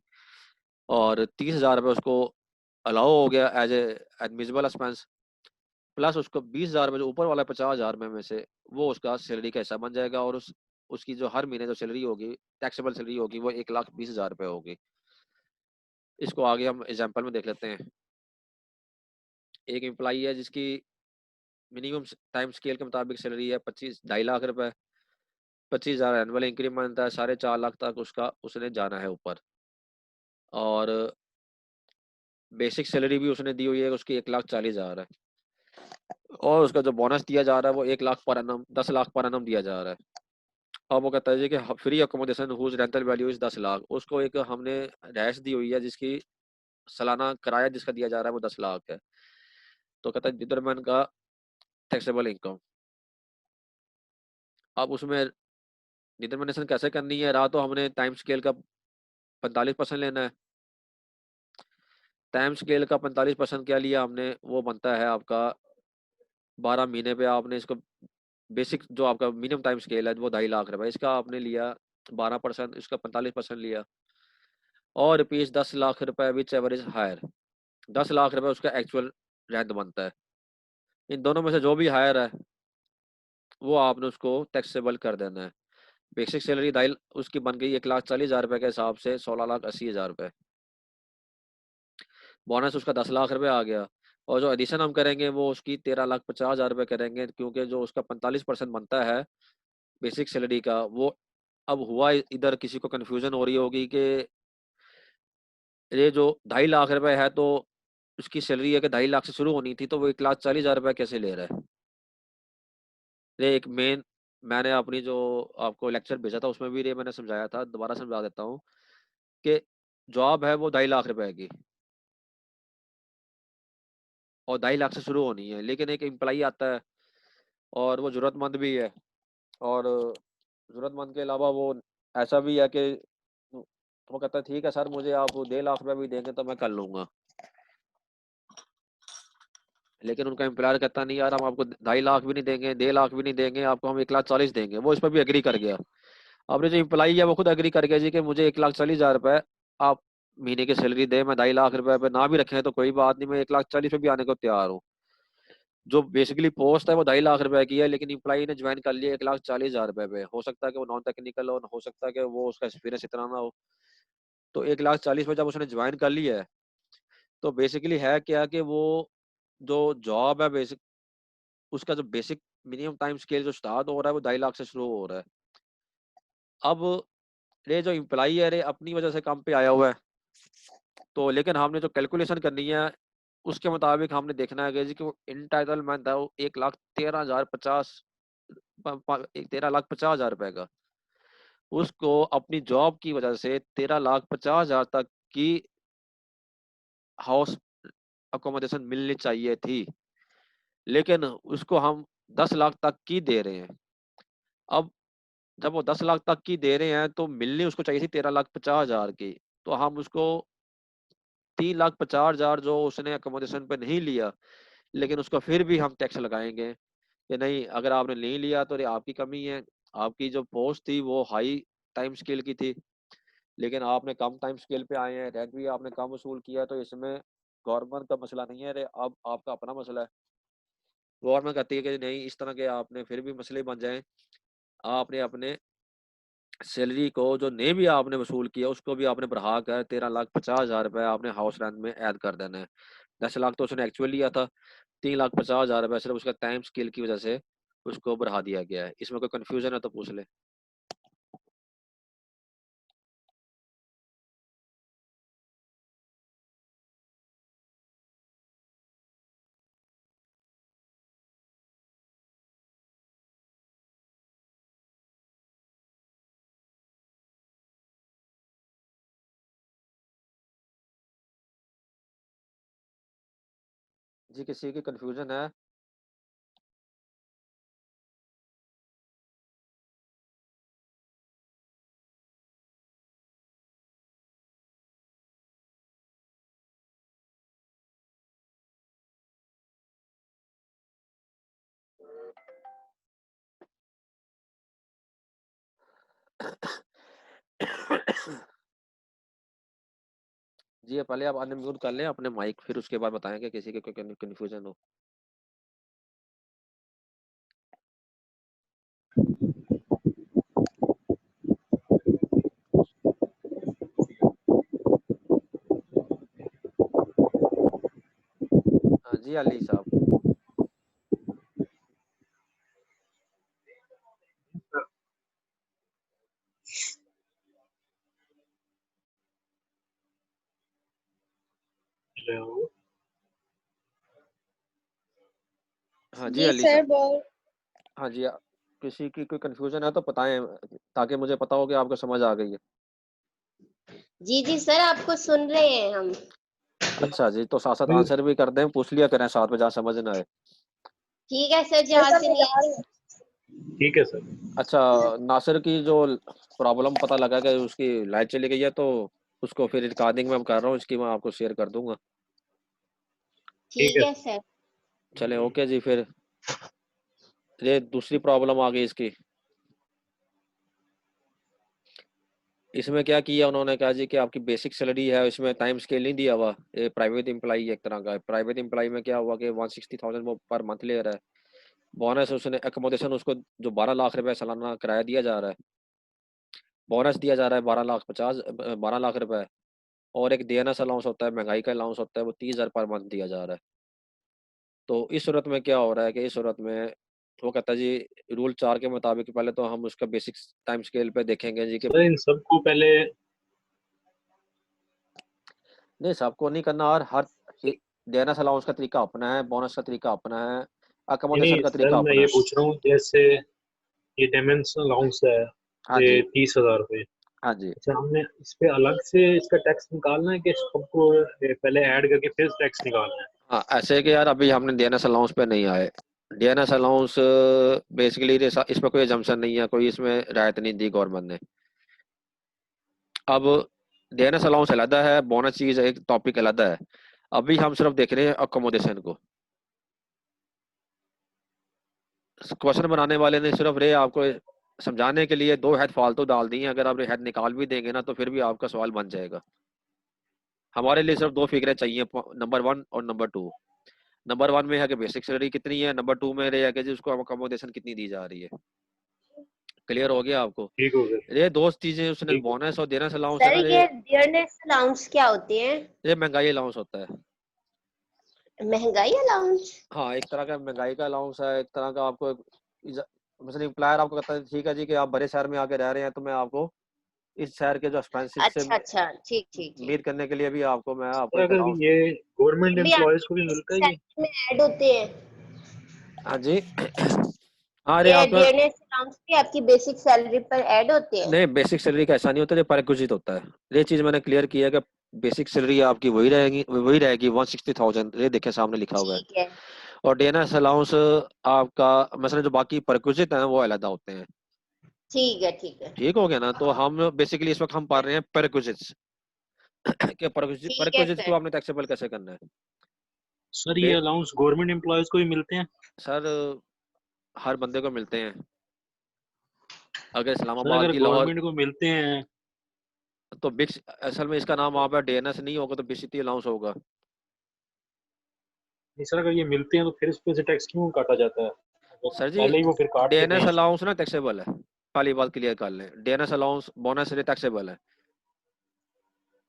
और 30,000 रुपये उसको अलाउ हो गया as a admissible expense, plus उसको 20,000 में जो ऊपर वाला 50,000 में से वो उसका सैलरी का हिस्सा बन जाएगा, और उसकी जो हर महीने जो सैलरी होगी, टैक्सेबल सैलरी होगी, वो 1,20,000 रुपये होगी। इसको आगे हम एग्जाम्पल में देख लेते हैं। एक एम्प्लॉई है जिसकी मिनिमम टाइम स्केल के मुताबिक सैलरी है 2,50,000 रुपए, 25,000 एनुअल इंक्रीमेंट है, 4.5 लाख तक उसका उसने जाना है ऊपर। और बेसिक सैलरी भी उसने दी हुई है, उसकी 1,40,000 है, और उसका जो बोनस दिया जा रहा है वो 1 lakh per annum, 10 lakh per annum दिया जा रहा है। अब वो कहता है जी कि free accommodation whose rental value is 10 lakh, उसको एक हमने रैश दी हुई है जिसकी सालाना किराया जिसका दिया जा रहा है वो 10 लाख है। तो कहता है डिटरमाइन का टैक्सेबल इनकम। अब उसमें डिटर्मिनेशन कैसे करनी है, रहा तो हमने टाइम स्केल का 45% लेना है। टाइम स्केल का 45% क्या लिया हमने, वो बनता है आपका 12 महीने पे आपने इसको बेसिक जो आपका मिनिमम टाइम स्केल है वो 2.5 लाख रुपए, इसका आपने लिया 12%, इसका 45% लिया, और रुपीज 10 लाख रुपए विच एवरेज हायर, 10 लाख रुपए उसका एक्चुअल रेंट बनता है। इन दोनों में से जो भी हायर है वो आपने उसको टैक्सेबल कर देना है। बेसिक सैलरी ढाई उसकी बन गई 1,40,000 रुपए के हिसाब से 16,80,000 रुपए, बोनस उसका 10 लाख रुपए आ गया, और जो एडिशन हम करेंगे वो उसकी 13,50,000 रुपए करेंगे, क्योंकि जो उसका 45% बनता है बेसिक सैलरी का वो अब हुआ इधर किसी को कंफ्यूजन हो रही होगी कि ये जो 2.5 लाख रुपए है तो उसकी सैलरी है कि 2.5 लाख से शुरू होनी थी, तो वो 1,40,000 रुपए कैसे ले रहा है। ये एक मेन, मैंने अपनी जो आपको लेक्चर भेजा था उसमें भी ये मैंने समझाया था, दोबारा समझा देता हूँ कि जॉब है वो 2.5 लाख रुपए की, और 2.5 लाख से शुरू होनी है, लेकिन एक एम्प्लाई आता है और वो जरूरतमंद भी है, और जरूरतमंद के अलावा वो ऐसा भी है कि वो कहता है ठीक है सर मुझे आप 1.5 लाख रुपए भी देंगे तो मैं कर लूंगा, लेकिन उनका एम्प्लॉयर कहता नहीं यार हम आपको 2.5 लाख भी नहीं देंगे, 1.5 लाख भी नहीं देंगे, आपको हम 1,40,000 देंगे। वो इस पर भी एग्री कर गया। अब जो एम्प्लॉई है वो खुद एग्री कर गया जी कि मुझे 1,40,000 रुपए आप महीने की सैलरी दे, मैं 2.5 लाख रुपए पे ना भी रखें तो कोई बात नहीं, मैं 1,40,000 पे भी आने को तैयार हूँ। जो बेसिकली पोस्ट है वो 2.5 लाख रुपए की है, लेकिन इम्प्लाई ने ज्वाइन कर लिया 1,40,000 रुपए पे। हो सकता है कि वो नॉन टेक्निकल हो, हो सकता है कि वो उसका एक्सपीरियंस इतना ना हो। तो 1,40,000 पे जब उसने ज्वाइन कर लिया है तो बेसिकली है क्या कि वो जो जॉब है बेसिक, उसका जो बेसिक मिनिमम टाइम स्केल जो स्टार्ट हो रहा है वो 2.5 लाख से शुरू हो रहा है। अब ये जो इम्प्लाई है ये अपनी वजह से काम पे आया हुआ है, तो लेकिन हमने जो कैलकुलेशन करनी है उसके मुताबिक हमने देखना है कि जी कि वो इंटाइटलमेंट है वो 1,13,50 13,50,000 रुपए का, उसको अपनी जॉब की वजह से 13,50,000 तक की हाउस अकोमोडेशन मिलनी चाहिए थी, लेकिन उसको हम 10 लाख तक की दे रहे हैं। अब जब वो 10 लाख तक की दे रहे हैं तो मिलनी उसको चाहिए थी 13,50,000 की, तो हम उसको 3,50,000 जो उसने अकोमोडेशन पे नहीं लिया, लेकिन उसका फिर भी हम टैक्स लगाएंगे कि नहीं अगर आपने नहीं लिया तो ये आपकी कमी है, आपकी जो पोस्ट थी वो हाई टाइम स्केल की थी, लेकिन आपने कम टाइम स्केल पे आए हैं, रेंट भी आपने कम वसूल किया, तो इसमें गवर्नमेंट का मसला नहीं है, अब आपका अपना मसला है। गवर्नमेंट कहती है कि नहीं इस तरह के आपने फिर भी मसले बन जाए, आपने अपने सैलरी को जो नहीं भी आपने वसूल किया उसको भी आपने बढ़ा कर 13,50,000 रुपए आपने हाउस रेंट में ऐड कर देना है। 10 लाख तो उसने एक्चुअल लिया था, 3,50,000 रुपए सिर्फ उसका टाइम स्केल की वजह से उसको बढ़ा दिया गया है। इसमें कोई कंफ्यूजन है तो पूछ ले। जी किसी की कंफ्यूजन है? जी ये पहले आप अनम्यूट कर लें अपने माइक, फिर उसके बाद बताएंगे किसी के कोई कंफ्यूजन हो। हाँ जी अली साहब। हेलो। हाँ जी जी अली सर साहब। बोल। हाँ जी किसी की कोई कंफ्यूजन है तो बताएं, ताकि मुझे पता हो कि आपको समझ आ गई है। जी जी सर आपको सुन रहे हैं हम। अच्छा जी, तो साथ साथ आंसर भी कर दें, पूछ लिया करें साथ में जहाँ समझ ना आए। ठीक है सर जहाँ से नहीं आ रही। ठीक है सर। अच्छा, नासिर की जो प्रॉब्लम पता लगा कि उसकी लाइट चली गई है, तो उसको फिर रिकॉर्डिंग में मैं कर रहा हूँ, इसकी मैं आपको शेयर कर दूंगा। ठीक ठीक है है सर। सर। चले ओके जी। फिर ये दूसरी प्रॉब्लम आ गई इसकी। इसमें क्या किया उन्होंने, कहा जी कि आपकी बेसिक सैलरी है, इसमें टाइम स्केल नहीं दिया हुआ। ये प्राइवेट एम्प्लॉई एक तरह का है। प्राइवेट एम्प्लॉई में क्या हुआ कि 160,000 वो पर मंथ ले रहा है। बोनस उसने एकोमोडेशन उसको जो 12 लाख रुपए सालाना किराया दिया जा रहा है, बोनस दिया जा रहा है 12 लाख रुपए। और एक डीएनएस अलाउंस होता है, महंगाई का अलाउंस होता है, वो 30,000 पर मंथ दिया जा रहा है। तो इस सूरत में क्या हो रहा है कि इस सूरत में वो कहता है जी रूल 4 के मुताबिक पहले तो हम उसका बेसिक टाइम स्केल पे देखेंगे जी कि सर इन सबको पहले नहीं सबको नहीं करना, और हर डीएनएस अलाउंस का तरीका अपना है, बोनस का तरीका अपना है, नहीं अकोमोडेशन नहीं का सर तरीका मैं अपना ये है। पूछ रहा हूँ जैसे ये डायमेंशन अलाउंस है हाँ ये जी। 30,000 रुपये। हाँ जी। अच्छा हमने इस पे अलग से इसका टैक्स निकालना है कि सबको पहले ऐड करके फिर टैक्स निकालना है? हाँ ऐसे कि यार अभी हमने डीएनएस अलाउंस पे नहीं आए। डीएनएस अलाउंस बेसिकली इसमें कोई एजम्पशन नहीं है, कोई इसमें रायत नहीं दी गवर्नमेंट ने। अब डीएनएस अलाउंस अलहदा है, बोनस चीज एक टॉपिक अलहदा है। अभी हम सिर्फ देख रहे हैं अकोमोडेशन को। क्वेश्चन बनाने वाले ने सिर्फ रे आपको समझाने के लिए दो हेड फालतू डाल दिए, अगर आप हेड निकाल भी देंगे ना तो फिर भी आपका सवाल बन जाएगा। हमारे लिए सिर्फ दो फिगरें चाहिए, नंबर 1 और नंबर 2। नंबर 1 में है कि बेसिक सैलरी कितनी है, नंबर 2 में ये है कि जी उसको अकोमोडेशन कितनी दी जा रही है। क्लियर हो गया आपको? ठीक हो गया। ये दो चीजें उसने, ठीक हो बोनस और डीएनएस अलाउंस है सर ना, ये डियरनेस अलाउंस क्या होते हैं? ये महंगाई अलाउंस होता है। महंगाई अलाउंस। हाँ एक तरह का महंगाई का अलाउंस है, एक तरह का आपको मतलब एम्प्लॉयर आपको कहता है ठीक है जी कि आप बड़े शहर में आके रह रहे हैं तो मैं आपको इस शहर के जो एक्सपेंसिव से अच्छा अच्छा ठीक ठीक ठीक। मीट करने के लिए भी आपको मैं आपको सर एक अगर अलाउंस। ये गवर्नमेंट ये भी एम्प्लॉयज आपकी को भी बेसिक मिलता है ये? सैलरी में ऐड होते हैं? हाँ जी। हाँ अरे ये आपका, डियरनेस अलाउंस भी आपकी बेसिक सैलरी पर ऐड होते हैं? नहीं बेसिक सैलरी का ऐसा नहीं होता, ये प्रीरिक्विजिट होता है। ये चीज मैंने क्लियर किया है कि बेसिक सैलरी आपकी वही रहेगी 160,000, ये देखे सामने लिखा हुआ है। ठीक है और डीएनएस अलाउंस आपका मसलन जो बाकी प्रीरिक्विजिट हैं वो अलग होते हैं। ठीक है ठीक है ठीक हो गया ना? तो हम बेसिकली इस वक्त हम पढ़ रहे हैं प्रीरिक्विजिट्स कि ठीक है प्रीरिक्विजिट्स को सर। आपने टैक्सेबल कैसे करना है। सर ये बे- अलाउंस गवर्नमेंट एम्प्लॉयज को भी मिलते हैं? सर हर बंदे को मिलते हैं। अगर सर इस्लामाबाद अगर की लाहौर, गवर्नमेंट को मिलते हैं तो बिक्स असल में इसका नाम आप डीएनएस नहीं होगा तो बिसिटी अलाउंस होगा। नहीं सर अगर ये मिलते हैं तो फिर इस पे से टैक्स क्यों काटा जाता है? अगर सर जी पहले ही वो फिर काट लेते डीएनएस हैं। अलाउंस ना टैक्सेबल है, पहली बात क्लियर कर लें। डीएनएस अलाउंस बोनस से टैक्सेबल है।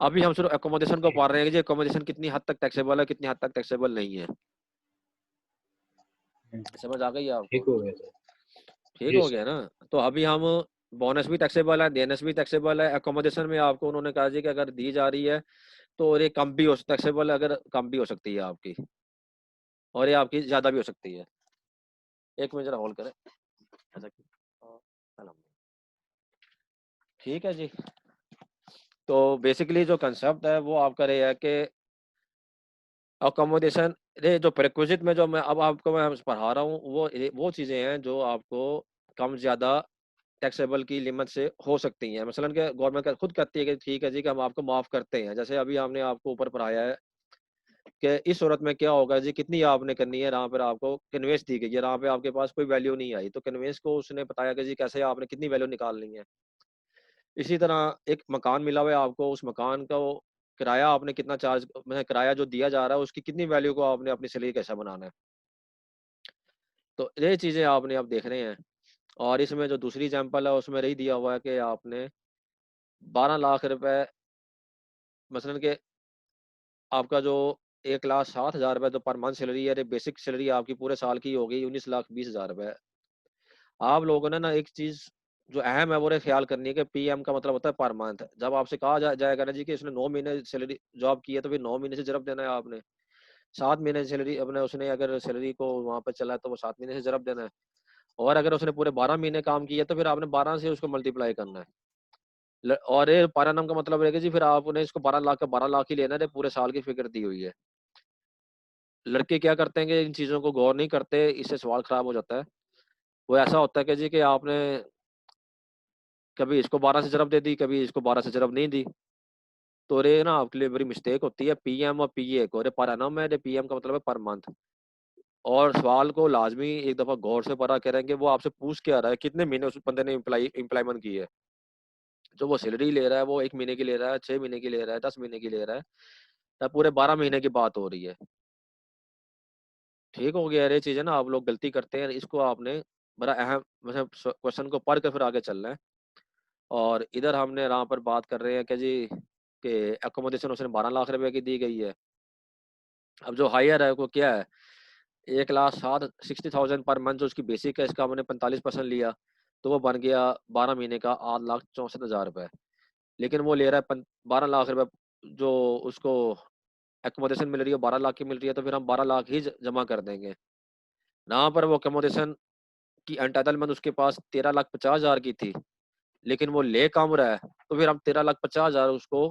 अभी हम सिर्फ एकोमोडेशन को पढ़ रहे हैं कि एकोमोडेशन कितनी हद तक टैक्सेबल है, कितनी हद तक टैक्सेबल नहीं है। समझ आ गई आपको? ठीक हो गया सर। ठीक जी हो सर। गया ना? तो अभी हम बोनस भी टैक्सेबल है, डीएनएस भी टैक्सेबल है। एकोमोडेशन में आपको उन्होंने कहा जी कि अगर दी जा रही है तो ये कम भी हो टैक्सेबल है, अगर कम भी हो सकती है आपकी, और ये आपकी ज्यादा भी हो सकती है। एक मिनट जरा होल्ड करें। अच्छा ठीक है जी। तो बेसिकली जो कंसेप्ट है वो आपका ये है कि अकोमोडेशन, ये जो प्रिक्विजिट में जो मैं अब आपको मैं पढ़ा रहा हूँ वो चीज़ें हैं जो आपको कम ज़्यादा टैक्सेबल की लिमिट से हो सकती हैं। मसलन के गवर्नमेंट का खुद कहती है कि ठीक है जी कि हम आपको माफ़ करते हैं। जैसे अभी हमने आपको ऊपर पढ़ाया है कि इस सूरत में क्या होगा जी, कितनी आपने करनी है, यहाँ पर आपको कन्वेंस दी गई है, यहाँ पे आपके पास कोई वैल्यू नहीं आई तो कन्वेंस को उसने बताया कि जी कैसे आपने कितनी वैल्यू निकालनी है। इसी तरह एक मकान मिला हुआ है आपको, उस मकान को किराया आपने कितना चार्ज, मतलब किराया जो दिया जा रहा है उसकी कितनी वैल्यू को आपने अपनी सैलरी कैसा बनाना है। तो ये चीज़ें आपने अब देख रहे हैं। और इसमें जो दूसरी एग्जांपल है उसमें यही दिया हुआ है कि आपने 12 लाख रुपए मसलन के आपका जो 1,07,000 रुपए तो पर मंथ सैलरी है, बेसिक सैलरी आपकी पूरे साल की हो गई 19,20,000 रुपए। आप लोगों ने ना एक चीज़ जो अहम है वो ख्याल करनी है कि पीएम का मतलब होता है पर मंथ। जब आपसे कहा जाएगा ना जी कि इसने 9 महीने सैलरी जॉब की है तो फिर 9 महीने से ज़रब देना है आपने। 7 महीने सैलरी अपने उसने अगर सैलरी को वहाँ पे चला है तो वो 7 महीने से ज़रब देना है। और अगर उसने पूरे 12 महीने काम किया तो फिर आपने 12 से उसको मल्टीप्लाई करना है। और ये पर एनम का मतलब रहेगा जी फिर आपने इसको 12 लाख का 12 लाख ही लेना है, पूरे साल की फिक्र दी हुई है। लड़के क्या करते हैं कि इन चीज़ों को गौर नहीं करते, इससे सवाल खराब हो जाता है। वो ऐसा होता है कि जी कि आपने कभी इसको 12 से ज़रब दे दी, कभी इसको 12 से ज़रब नहीं दी। तो ये ना आपके लिए बड़ी मिस्टेक होती है। पीएम और पीए को पर एनम है, पीएम का मतलब है पर मंथ। और सवाल को लाजमी एक दफ़ा गौर से पढ़ा करेंगे। वो आपसे पूछ के आ रहा है कितने महीने उस बंदे ने एम्प्लॉयमेंट की है। जो वो सैलरी ले रहा है वो 1 महीने की ले रहा है, 6 महीने की ले रहा है, 10 महीने की ले रहा है, या पूरे 12 महीने की बात हो रही है। ठीक हो गया। ये चीज़ें ना आप लोग गलती करते हैं, इसको आपने बड़ा अहम मतलब क्वेश्चन को पढ़ के फिर आगे चलना है। और इधर हमने यहाँ पर बात कर रहे हैं कि जी कि एकोमोडेशन उसने 12 लाख रुपए की दी गई है। अब जो हायर है वो क्या है, 1,60,000 पर मंथ जो उसकी बेसिक है, इसका हमने 45% लिया तो वो बन गया 12 महीने का 8,64,000 रुपए। लेकिन वो ले रहा है 12 लाख रुपए जो उसको एकोमोडेशन मिल रही है 12 लाख की मिल रही है, तो फिर हम 12 लाख ही जमा कर देंगे। यहाँ पर वो एकोमोडेशन की एंटाइटलमेंट उसके पास 13,50,000 की थी, लेकिन वो ले कम रहा है तो फिर हम 13,50,000 उसको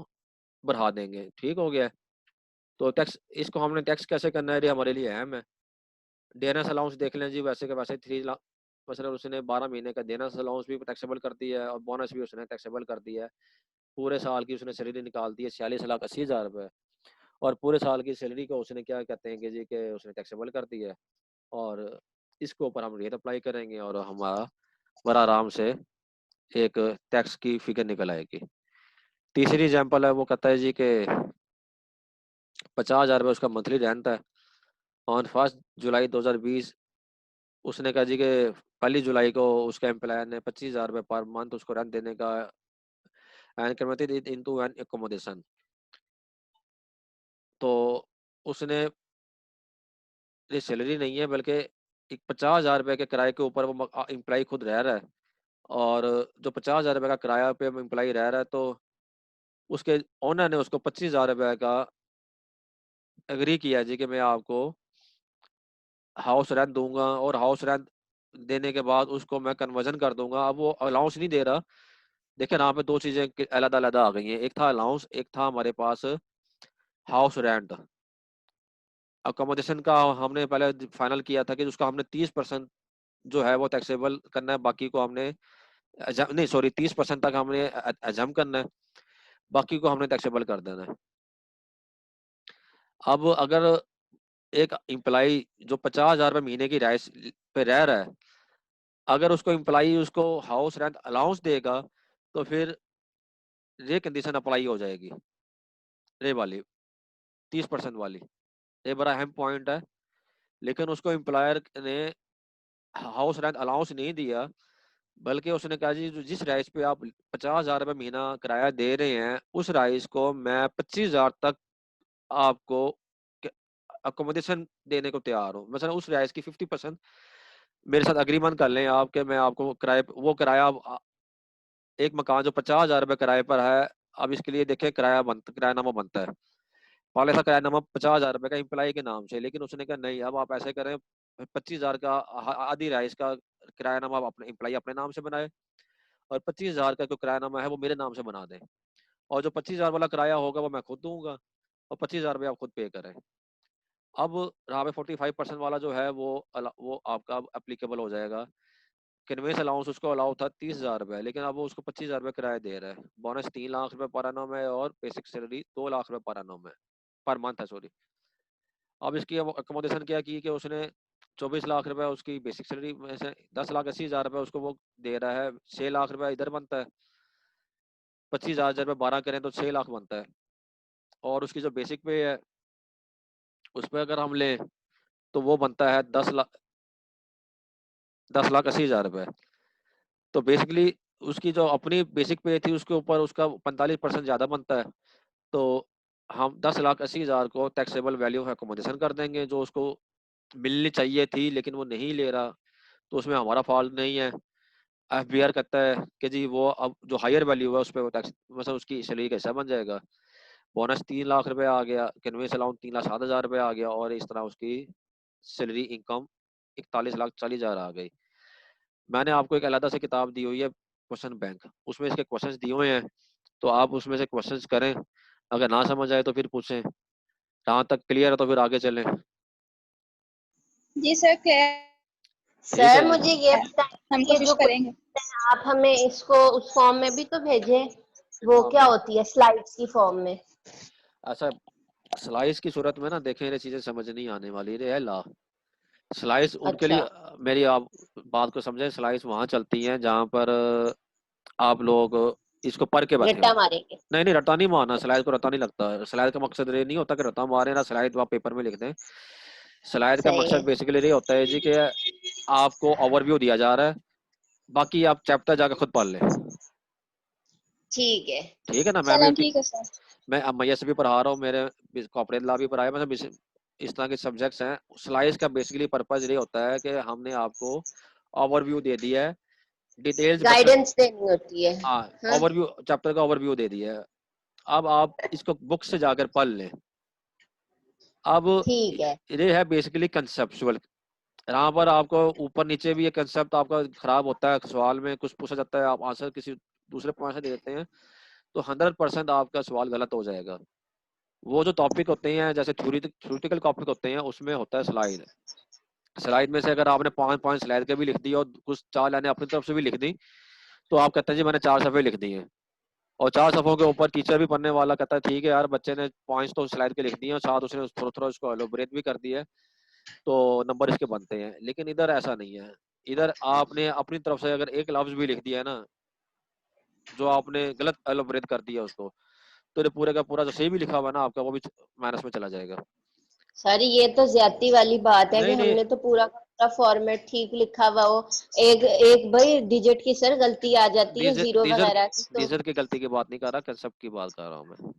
बढ़ा देंगे। ठीक हो गया। तो टैक्स इसको हमने टैक्स कैसे करना है ये हमारे लिए अहम है। डेनस अलाउंस देख लें जी, वैसे के वैसे 3 लाख मतलब उसने 12 महीने का डेनस अलाउंस भी टैक्सेबल कर दिया है और बोनस भी उसने टैक्सेबल कर दिया है। पूरे साल की उसने सैलरी निकाल दी है 46,80,000 रुपए। और पूरे साल की सैलरी को उसने क्या कहते हैं कि जी कि उसने टैक्सेबल कर दिया है। और इसके ऊपर हम रेट अप्लाई करेंगे और हमारा बड़ा आराम से एक टैक्स की फिगर निकल आएगी। तीसरी एग्जांपल है वो कहता है जी कि 50,000 रुपये उसका मंथली रेंट है। ऑन 1 जुलाई 2020 उसने कहा जी कि 1 जुलाई को उसके एम्प्लॉयर ने 25,000 रुपये पर मंथ उसको रेंट देने का and converted it into an accommodation. तो उसने ये सैलरी नहीं है बल्कि एक 50,000 रुपये के किराए के ऊपर वो एम्प्लॉय खुद रह रहा है। और जो 50,000 रुपये का किराया पे एम्प्लॉय रह रहा है तो उसके ओनर ने उसको 25,000 रुपये का एग्री किया जी कि मैं आपको हाउस रेंट दूंगा और हाउस रेंट देने के बाद उसको मैं कन्वर्जन कर दूंगा। अब वो अलाउंस नहीं दे रहा। देखिए यहाँ पे दो चीजें अलग अलग आ गई हैं, एक था अलाउंस, एक था हमारे पास हाउस रेंट। अकोमोडेशन का हमने पहले फाइनल किया था कि उसका हमने 30% जो है वो टैक्सेबल करना है, बाकी को हमने नहीं सॉरी 30% तक हमने अजम करना है, बाकी को हमने टैक्सेबल कर देना है। अब अगर एक एम्प्लाई जो 50,000 रुपये महीने की राइस पे रह रहा है, अगर उसको एम्प्लाई उसको हाउस रेंट अलाउंस देगा तो फिर ये कंडीशन अप्लाई हो जाएगी, ये वाली 30% वाली। ये बड़ा अहम पॉइंट है। लेकिन उसको एम्प्लॉयर ने हाउस रेंट अलाउंस नहीं दिया, बल्कि उसने कहा जी जिस राइस पे आप 50,000 रुपये महीना किराया दे रहे हैं उस राइस को मैं 25,000 तक आपको अकोमोडेशन देने को तैयार हूँ। मतलब उस राइस की 50% मेरे साथ अग्रीमेंट कर लें आप कि मैं आपको किराए वो किराया एक मकान जो 50,000 रुपये किराए पर है, अब इसके लिए देखें किरायानामा बनता है। पहले था किरायानामा 50,000 रुपये का एम्प्लॉय के नाम से, लेकिन उसने कहा नहीं, अब आप ऐसे करें 25,000 का आधी राइस का किरायानामा आप अपने एम्प्लॉय अपने नाम से बनाए और 25,000 का जो किरायानामा है वो मेरे नाम से बना दें। और जो 25,000 वाला किराया होगा वो मैं खुद दूंगा और 25,000 रुपये आप खुद पे करें। अब रहा पे 45% वाला जो है वो आपका एप्लीकेबल हो जाएगा। कन्वेंस अलाउंस उसको अलाउ था 30,000 रुपये, लेकिन अब वो उसको 25,000 रुपये किराया दे रहा है। बोनस 3 लाख रुपए पर एनम है और बेसिक सैलरी 2 लाख रुपए पर एनम है, पर मंथ है सॉरी। अब इसकी अकोमोडेशन क्या की कि उसने 24 लाख रुपए उसकी बेसिक सैलरी में से 10,80,000 रुपये उसको वो दे रहा है। 6 लाख रुपए इधर बनता है, 25,000 रुपये 12 करें तो 6 लाख बनता है। और उसकी जो बेसिक पे है उस पर अगर हम लें तो वो बनता है 10,80,000 रुपये। तो बेसिकली उसकी जो अपनी बेसिक पे थी उसके ऊपर उसका 45% ज़्यादा बनता है। तो हम 10,80,000 को टैक्सेबल वैल्यू ऑफ एकोमोडेशन कर देंगे, जो उसको मिलनी चाहिए थी लेकिन वो नहीं ले रहा, तो उसमें हमारा फॉल्ट नहीं है। एफबीआर कहता है कि जी वो अब जो हायर वैल्यू है उस पर टैक्स, मतलब उसकी सैलरी का हिस्सा बन जाएगा। बोनस 3 लाख रुपए आ गया, कन्वेंस अलाउंस 3,07,000 रुपये आ गया, और इस तरह उसकी सैलरी इनकम 41,40,000 आ गई। मैंने आपको एक अलग से किताब दी हुई है क्वेश्चन बैंक, उसमें इसके क्वेश्चंस दिए हुए हैं, तो आप उसमें से क्वेश्चंस करें, अगर ना समझ आए तो फिर पूछें, जहाँ तक क्लियर है तो फिर आगे चलें। जी सर, क्लियर। ठीक है सर जी। मुझे ये हम बताइए, ये कोशिश जो करेंगे। question है, आप हमें इसको उस फॉर्म में भी तो भेजें, वो क्या होती है स्लाइड्स की फॉर्म में? अच्छा, स्लाइस की सूरत में ना देखें, ये चीजें समझ नहीं आने वाली रे है ला। स्लाइस उनके लिए, अच्छा, मेरी आप बात को समझें, स्लाइस वहां चलती हैं जहां पर आप लोग इसको पढ़ के बैठे रट्टा हो। मारेंगे। नहीं नहीं, रट्टा नहीं मारना, स्लाइड को रट्टा नहीं लगता। स्लाइड का मकसद ये नहीं होता कि रट्टा मारे ना, स्लाइड आप पेपर में लिख दें। स्लाइड का सही मकसद है, बेसिकली ये होता है जी कि आपको ओवरव्यू दिया जा रहा है, बाकी आप चैप्टर जाकर खुद पढ़ लें। ठीक है। ठीक है ना। मैं चलो भी, ठीक है सर। मैं मैस भी पढ़ा रहा हूँ, मेरे कॉर्पोरेट लॉ भी पढ़ाया, मतलब इस तरह के सब्जेक्ट्स हैं। स्लाइड्स का बेसिकली पर्पज ये होता है कि हमने आपको ओवरव्यू दे दिया है, डिटेल्स बच्चों, गाइडेंस देनी होती है। हाँ हाँ, ओवरव्यू, चैप्टर का ओवरव्यू दे दिया है। अब आप इसको बुक से जाकर पढ़ लें। अब ठीक है। ये है बेसिकली कंसेप्चुअल। यहाँ पर आपको ऊपर नीचे भी ये कंसेप्ट आपका खराब होता है, सवाल में कुछ पूछा जाता है, आप आंसर किसी दूसरे पॉइंट से दे देते हैं, तो 100% आपका सवाल गलत हो जाएगा। वो जो टॉपिक होते हैं जैसे थ्योरेटिकल टॉपिक होते हैं, उसमें होता है स्लाइड। स्लाइड में से अगर आपने 5 स्लाइड के भी लिख दी और कुछ 4 लाइनें अपनी तरफ से भी लिख दी, तो आप कहते हैं जी मैंने 4 सफ़े लिख दिए, और 4 सफ़ों के ऊपर टीचर भी पढ़ने वाला कहता है ठीक है यार बच्चे ने पॉइंट्स तो स्लाइड के लिख दिए और साथ उसने थोड़ा थोड़ा उसको एलोबरेट भी कर दिया है, तो नंबर इसके बनते हैं। लेकिन इधर ऐसा नहीं है। इधर आपने अपनी तरफ से अगर एक लफ्ज भी लिख दिया है ना, जो आपने गलत एलोबरेट कर दिया उसको, तो ये पूरे का पूरा जो सही भी लिखा हुआ है ना आपका, वो भी माइनस में चला जाएगा। सर ये तो ज्यादती वाली बात है कि नहीं नहीं, हमने तो पूरा का पूरा फॉर्मेट ठीक लिखा हुआ हो, एक एक भाई डिजिट की सर गलती आ जाती है, जीरो डीजर वगैरह की तो। डीजर की गलती की बात नहीं कर रहा, कंसेप्ट की बात कर रहा हूँ मैं।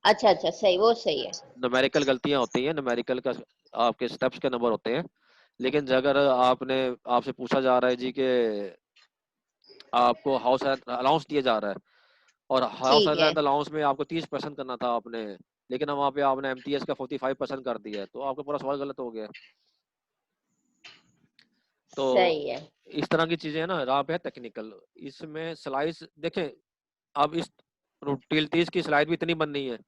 अच्छा अच्छा, सही, वो सही है। न्यूमेरिकल गलतियां होती हैं, न्यूमेरिकल का आपके स्टेप्स के नंबर होते हैं। लेकिन अगर आपने, आपसे पूछा जा रहा है जी कि आपको हाउस अलाउंस दिया जा रहा है, और हाउस ठीक है, अलाउंस में आपको 30% करना था आपने, लेकिन वहाँ पे आपने एमटीएस का 45% कर दिया है, तो आपका पूरा सवाल गलत हो गया। तो सही है। इस तरह की चीजें है ना, यहाँ पे है टेक्निकल। इसमें स्लाइस देखें, अब इस टिल 30 की स्लाइड भी इतनी बननी है,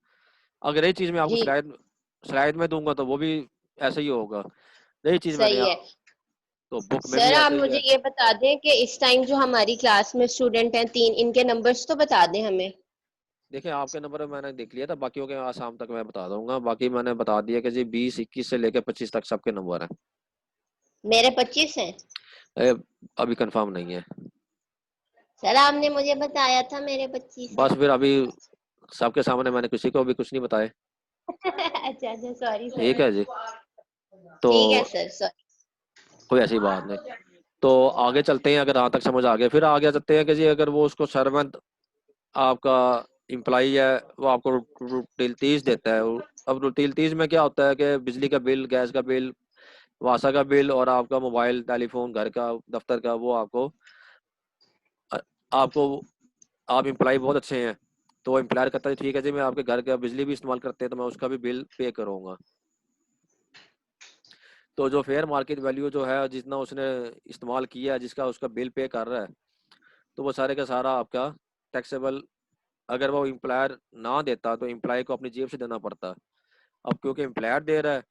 अगर यही चीज मैं आपको जी, स्लाइड स्लाइड में दूंगा तो वो भी ऐसे ही होगा। यही चीज मैंने सही है। तो बुक में सर भी आप ऐसे ही मुझे है। ये बता दें कि इस टाइम जो हमारी क्लास में स्टूडेंट हैं 3, इनके नंबर्स तो बता दें हमें। देखिए आपके नंबर मैंने देख लिया था, बाकियों के आज शाम तक मैं बता दूंगा। बाकी मैंने बता दिया कि जी 20, 21 से लेकर 25 तक सबके नंबर हैं। मेरे 25 हैं। ए, अभी कंफर्म नहीं है। सर आपने मुझे बताया था मेरे 25 हैं। बस फिर अभी सबके सामने मैंने किसी को भी कुछ नहीं बताया। अच्छा अच्छा, सॉरी ठीक सर। है जी। तो ठीक है सर, सॉरी। कोई ऐसी बात नहीं। तो आगे चलते हैं, अगर यहाँ तक समझ आ गया फिर आगे चलते हैं कि जी अगर वो उसको सर्वेंट आपका एम्प्लॉई है, वो आपको रूटीन 30 देता है। अब रूटीन 30 में क्या होता है कि बिजली का बिल, गैस का बिल, वासा का बिल, और आपका मोबाइल टेलीफोन, घर का, दफ्तर का, वो आपको आपको आप एम्प्लॉय बहुत अच्छे हैं, तो एम्प्लॉयर कहता है ठीक है जी मैं आपके घर का बिजली भी इस्तेमाल करते हैं तो मैं उसका भी बिल पे करूंगा। तो जो फेयर मार्केट वैल्यू जो है, जितना उसने इस्तेमाल किया है, जिसका उसका बिल पे कर रहा है, तो वो सारे का सारा आपका टैक्सेबल। अगर वो एम्प्लॉयर ना देता तो एम्प्लॉय को अपनी जेब से देना पड़ता। अब क्योंकि एम्प्लॉयर दे रहा है,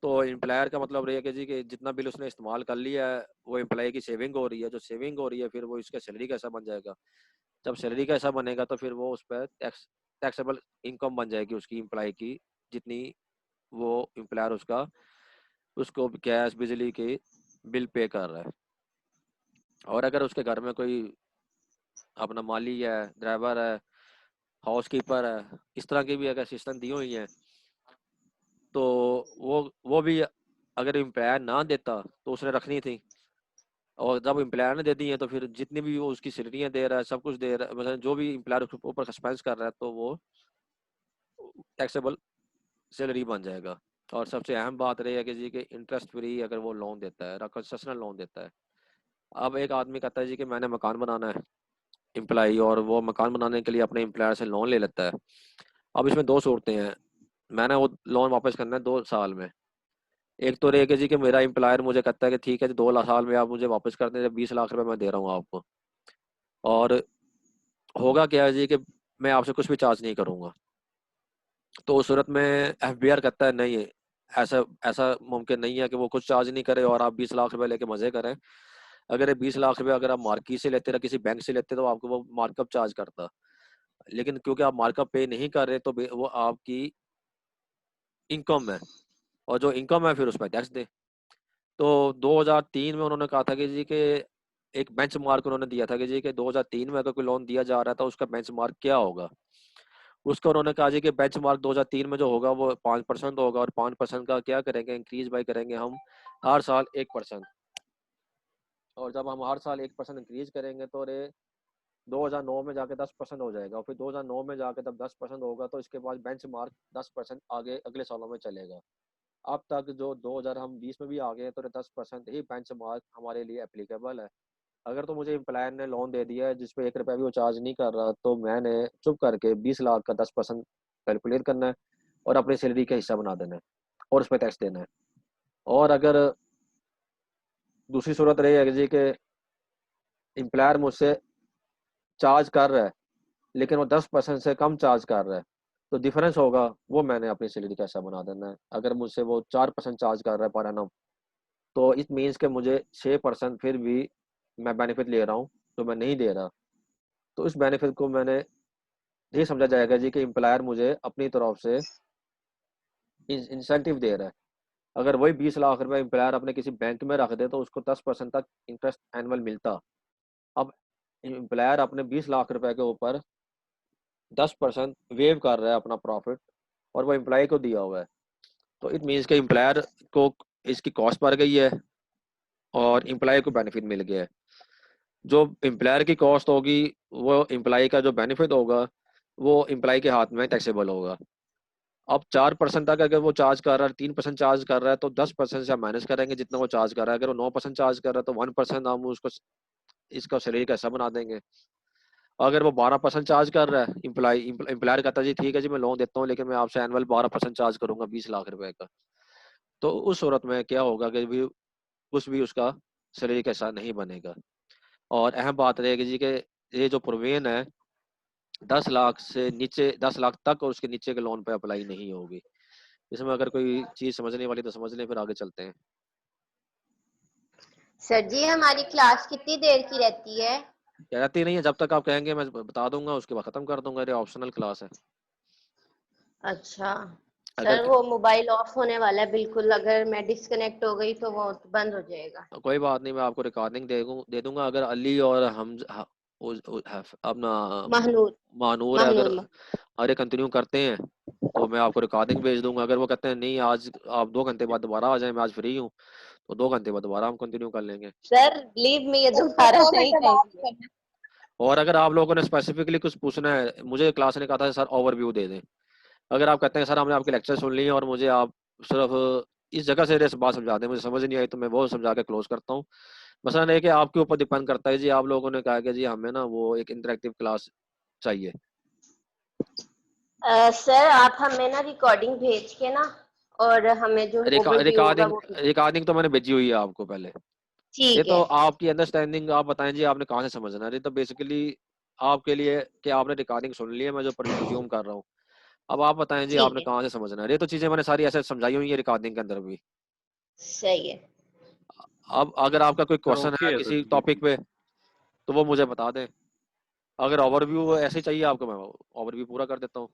तो एम्प्लॉयर का मतलब ये है कि जी कि जितना बिल उसने इस्तेमाल कर लिया है वो एम्प्लॉय की सेविंग हो रही है, जो सेविंग हो रही है फिर वो इसका सैलरी का हिस्सा बन जाएगा। जब सैलरी का हिस्सा बनेगा तो फिर वो उस पर टैक्सेबल इनकम बन जाएगी उसकी एम्प्लॉय की, जितनी वो एम्प्लॉयर उसको गैस बिजली के बिल पे कर रहा है। और अगर उसके घर में कोई अपना माली है, ड्राइवर है, हाउस कीपर है, इस तरह की भी अगर असिस्टेंट दी हुई हैं, तो वो भी अगर एम्प्लॉयर ना देता तो उसने रखनी थी, और जब एम्प्लॉयर ने दे दी है तो फिर जितनी भी वो उसकी सैलरियाँ दे रहा है, सब कुछ दे रहा है, मतलब जो भी एम्प्लॉयर उसके ऊपर सस्पेंस कर रहा है तो वो टैक्सेबल सैलरी बन जाएगा। और सबसे अहम बात रही है कि जी कि इंटरेस्ट फ्री अगर वो लोन देता है, कंसेशनल लोन देता है। अब एक आदमी कहता है जी कि मैंने मकान बनाना है, एम्प्लॉई, और वो मकान बनाने के लिए अपने एम्प्लॉयर से लोन ले लेता है। अब इसमें दो सूरतें हैं, मैंने वो लोन वापस करना है 2 साल में। एक तो रहेगा जी कि मेरा एम्प्लॉयर मुझे कहता है कि ठीक है जी 2 साल में आप मुझे वापस कर दें, 20 लाख रुपए मैं दे रहा हूँ आपको, और होगा क्या है जी कि मैं आपसे कुछ भी चार्ज नहीं करूँगा। तो उस सूरत में एफबीआर कहता है नहीं, ऐसा ऐसा मुमकिन नहीं है कि वो कुछ चार्ज नहीं करे और आप 20 लाख रुपए लेके मजे करें। अगर ये 20 लाख रुपए अगर आप मार्केट से लेते या किसी बैंक से लेते तो आपको वो मार्कअप चार्ज करता, लेकिन क्योंकि आप मार्कअप पे नहीं कर रहे तो वो आपकी इनकम है, और जो इनकम है फिर उस पर टैक्स दे। तो 2003 में उन्होंने कहा था कि जी के एक बेंच मार्क उन्होंने दिया था कि जी के 2003 में अगर कोई लोन दिया जा रहा था उसका बेंच मार्क क्या होगा। उसका उन्होंने कहा जी कि बेंच मार्क 2003 में जो होगा वो 5% होगा, और 5% का क्या करेंगे, इंक्रीज बाई करेंगे हम हर साल 1%। और जब हम हर साल 1% इंक्रीज करेंगे तो रे 2009 में जाके 10% हो जाएगा, और फिर 2009 में जाके जब 10% होगा तो इसके बाद बेंच मार्क 10% आगे अगले सालों में चलेगा। अब तक जो 2020 में भी आ गए तो 10% ही बेंच मार्क हमारे लिए एप्लीकेबल है। अगर तो मुझे एम्प्लॉयर ने लोन दे दिया है जिसपे 1 रुपया भी वो चार्ज नहीं कर रहा, तो मैंने चुप करके 20 लाख का 10% कैलकुलेट करना है और अपनी सैलरी का हिस्सा बना देना है और उस पर टैक्स देना है। और अगर दूसरी सूरत रही है जी कि एम्प्लॉयर मुझसे चार्ज कर रहा है लेकिन वो 10% से कम चार्ज कर रहा है, तो डिफरेंस होगा वो मैंने अपनी सैलरी का हिस्सा बना देना है। अगर मुझसे वो 4% चार्ज कर रहा है पर एनम, तो इट मीन्स के मुझे 6% फिर भी मैं बेनिफिट ले रहा हूँ तो मैं नहीं दे रहा। तो इस बेनिफिट को मैंने ये समझा जाएगा जी कि एम्प्लॉयर मुझे अपनी तरफ से इंसेंटिव दे रहा है। अगर वही 20 लाख रुपए एम्प्लॉयर अपने किसी बैंक में रख दे तो उसको 10% तक इंटरेस्ट एनुअल मिलता। अब एम्प्लॉयर अपने 20 लाख रुपए के ऊपर 10% वेव कर रहा है अपना प्रॉफिट, और वो एम्प्लॉय को दिया हुआ है। तो इट मीन्स के एम्प्लॉयर को इसकी कॉस्ट बढ़ गई है और एम्प्लॉय को बेनिफिट मिल गया है। जो एम्प्लॉयर की कॉस्ट होगी वो एम्प्लॉय का जो बेनिफिट होगा वो एम्प्लॉय के हाथ में टैक्सेबल होगा। अब 4% तक अगर वो चार्ज कर रहा है, 3% चार्ज कर रहा है, तो 10% से हम माइनस करेंगे जितना वो चार्ज कर रहा है। अगर वो 9% चार्ज कर रहा है तो 1% हम उसको इसका सैलरी का हिस्सा बना देंगे। अगर वो 12% चार्ज कर रहा है, एम्प्लॉयर कहता है जी ठीक है जी मैं लोन देता हूँ लेकिन मैं आपसे एनुअल 12% चार्ज करूंगा 20 लाख रुपए का, तो उस सूरत में क्या होगा कि भी कुछ भी उसका सैलरी का हिस्सा नहीं बनेगा। और अहम बात रहेगी जी कि ये जो प्रोविजन है 10 लाख से नीचे, 10 लाख तक और उसके नीचे के लोन पे अप्लाई नहीं होगी। इसमें अगर कोई चीज समझने वाली तो समझ लें, फिर आगे चलते हैं। सर जी हमारी क्लास कितनी देर की रहती है? रहती नहीं है, जब तक आप कहेंगे मैं बता दूंगा, उसके बाद खत्म कर दूंगा। ये ऑप्शनल क्लास है। अच्छा अगर सर, वो मोबाइल ऑफ होने वाला है बिल्कुल, अगर मैं डिस्कनेक्ट हो गई तो वो बंद हो जाएगा। कोई बात नहीं, मैं आपको रिकॉर्डिंग दे दूंगा। अगर अली और हम अपना महनूर मानूर है, अगर महनूर अरे कंटिन्यू करते हैं तो मैं आपको रिकॉर्डिंग भेज दूंगा। अगर वो कहते हैं नहीं आज आप 2 घंटे बाद दोबारा आ जाएं, मैं आज फ्री हूँ, तो 2 घंटे बाद दोबारा हम कंटिन्यू कर लेंगे। सर लीव में ये दोबारा नहीं कहेंगे। और अगर आप लोगों ने स्पेसिफिकली कुछ पूछना है, मुझे क्लास ने कहा था सर ओवरव्यू दे दें। अगर आप कहते हैं सर हमने आपके लेक्चर सुन लिए और मुझे आप सिर्फ इस जगह से बात समझा दें, मुझे समझ नहीं आई, तो मैं वो समझा के क्लोज करता हूँ। मसलन है कि आपके ऊपर डिपेंड करता है जी। आप लोगों ने कहा कि जी हमें ना वो एक इंटरेक्टिव क्लास चाहिए। सर आप हमें ना रिकॉर्डिंग भेज के ना, और हमें जो ओवरव्यू होगा रिकॉर्डिंग वो रिकॉर्डिंग तो मैंने भेजी हुई है आपको पहले। ये ठीक तो है। आपकी अंडरस्टैंडिंग, आप बताएं जी आपने कहाँ से समझना है। ये तो बेसिकली आपके लिए कि आपने रिकॉर्डिंग सुन ली है, मैं जो प्रिज्यूम कर रहा हूँ। अब आप बताएं जी ठीक आपने है, कहाँ से समझना है। ये तो चीजें मैंने सारी ऐसे समझाई हुई है रिकॉर्डिंग के अंदर भी। सही है। अब अगर आपका कोई सर क्वेश्चन ओके है है सर किसी जी। टॉपिक पे तो वो मुझे बता दें। अगर ओवरव्यू ऐसे चाहिए आपको, मैं ओवरव्यू पूरा कर देता हूँ।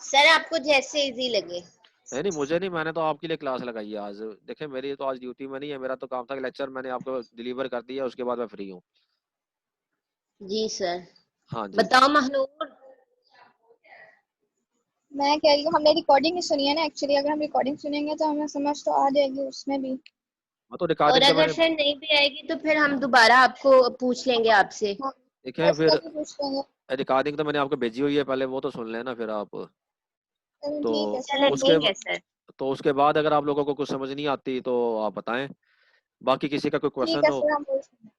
सर आपको जैसे इजी लगे। नहीं मुझे नहीं, मैंने तो आपके लिए क्लास लगाई है आज। देखें मेरी तो आज ड्यूटी में नहीं है, मेरा तो काम था कि लेक्चर मैंने आपको डिलीवर कर दिया, उसके बाद मैं फ्री हूँ। जी सर। हाँ जी। बताओ महनूर। मैं कह रही हूँ हमने रिकॉर्डिंग नहीं सुनी है ना एक्चुअली, अगर हम रिकॉर्डिंग सुनेंगे तो हमें समझ तो आ जाएगी उसमें भी। हाँ तो और रिकॉर्डिंग तो अगर मैंने सर नहीं भी आएगी तो फिर हम दोबारा आपको पूछ लेंगे आपसे। हाँ देखे बस फिर कभी पूछ लेंगे। रिकॉर्डिंग तो मैंने आपको भेजी हुई है, पहले वो तो सुन लेना फिर आप। तो ठीक है चलो सर। उसके ठीक है सर। तो उसके बाद अगर आप लोगों को कुछ समझ नहीं आती तो आप बताएं, बाकी किसी का कोई ठीक क्वेश्चन है हो। सर, हम पूछ लेंगे।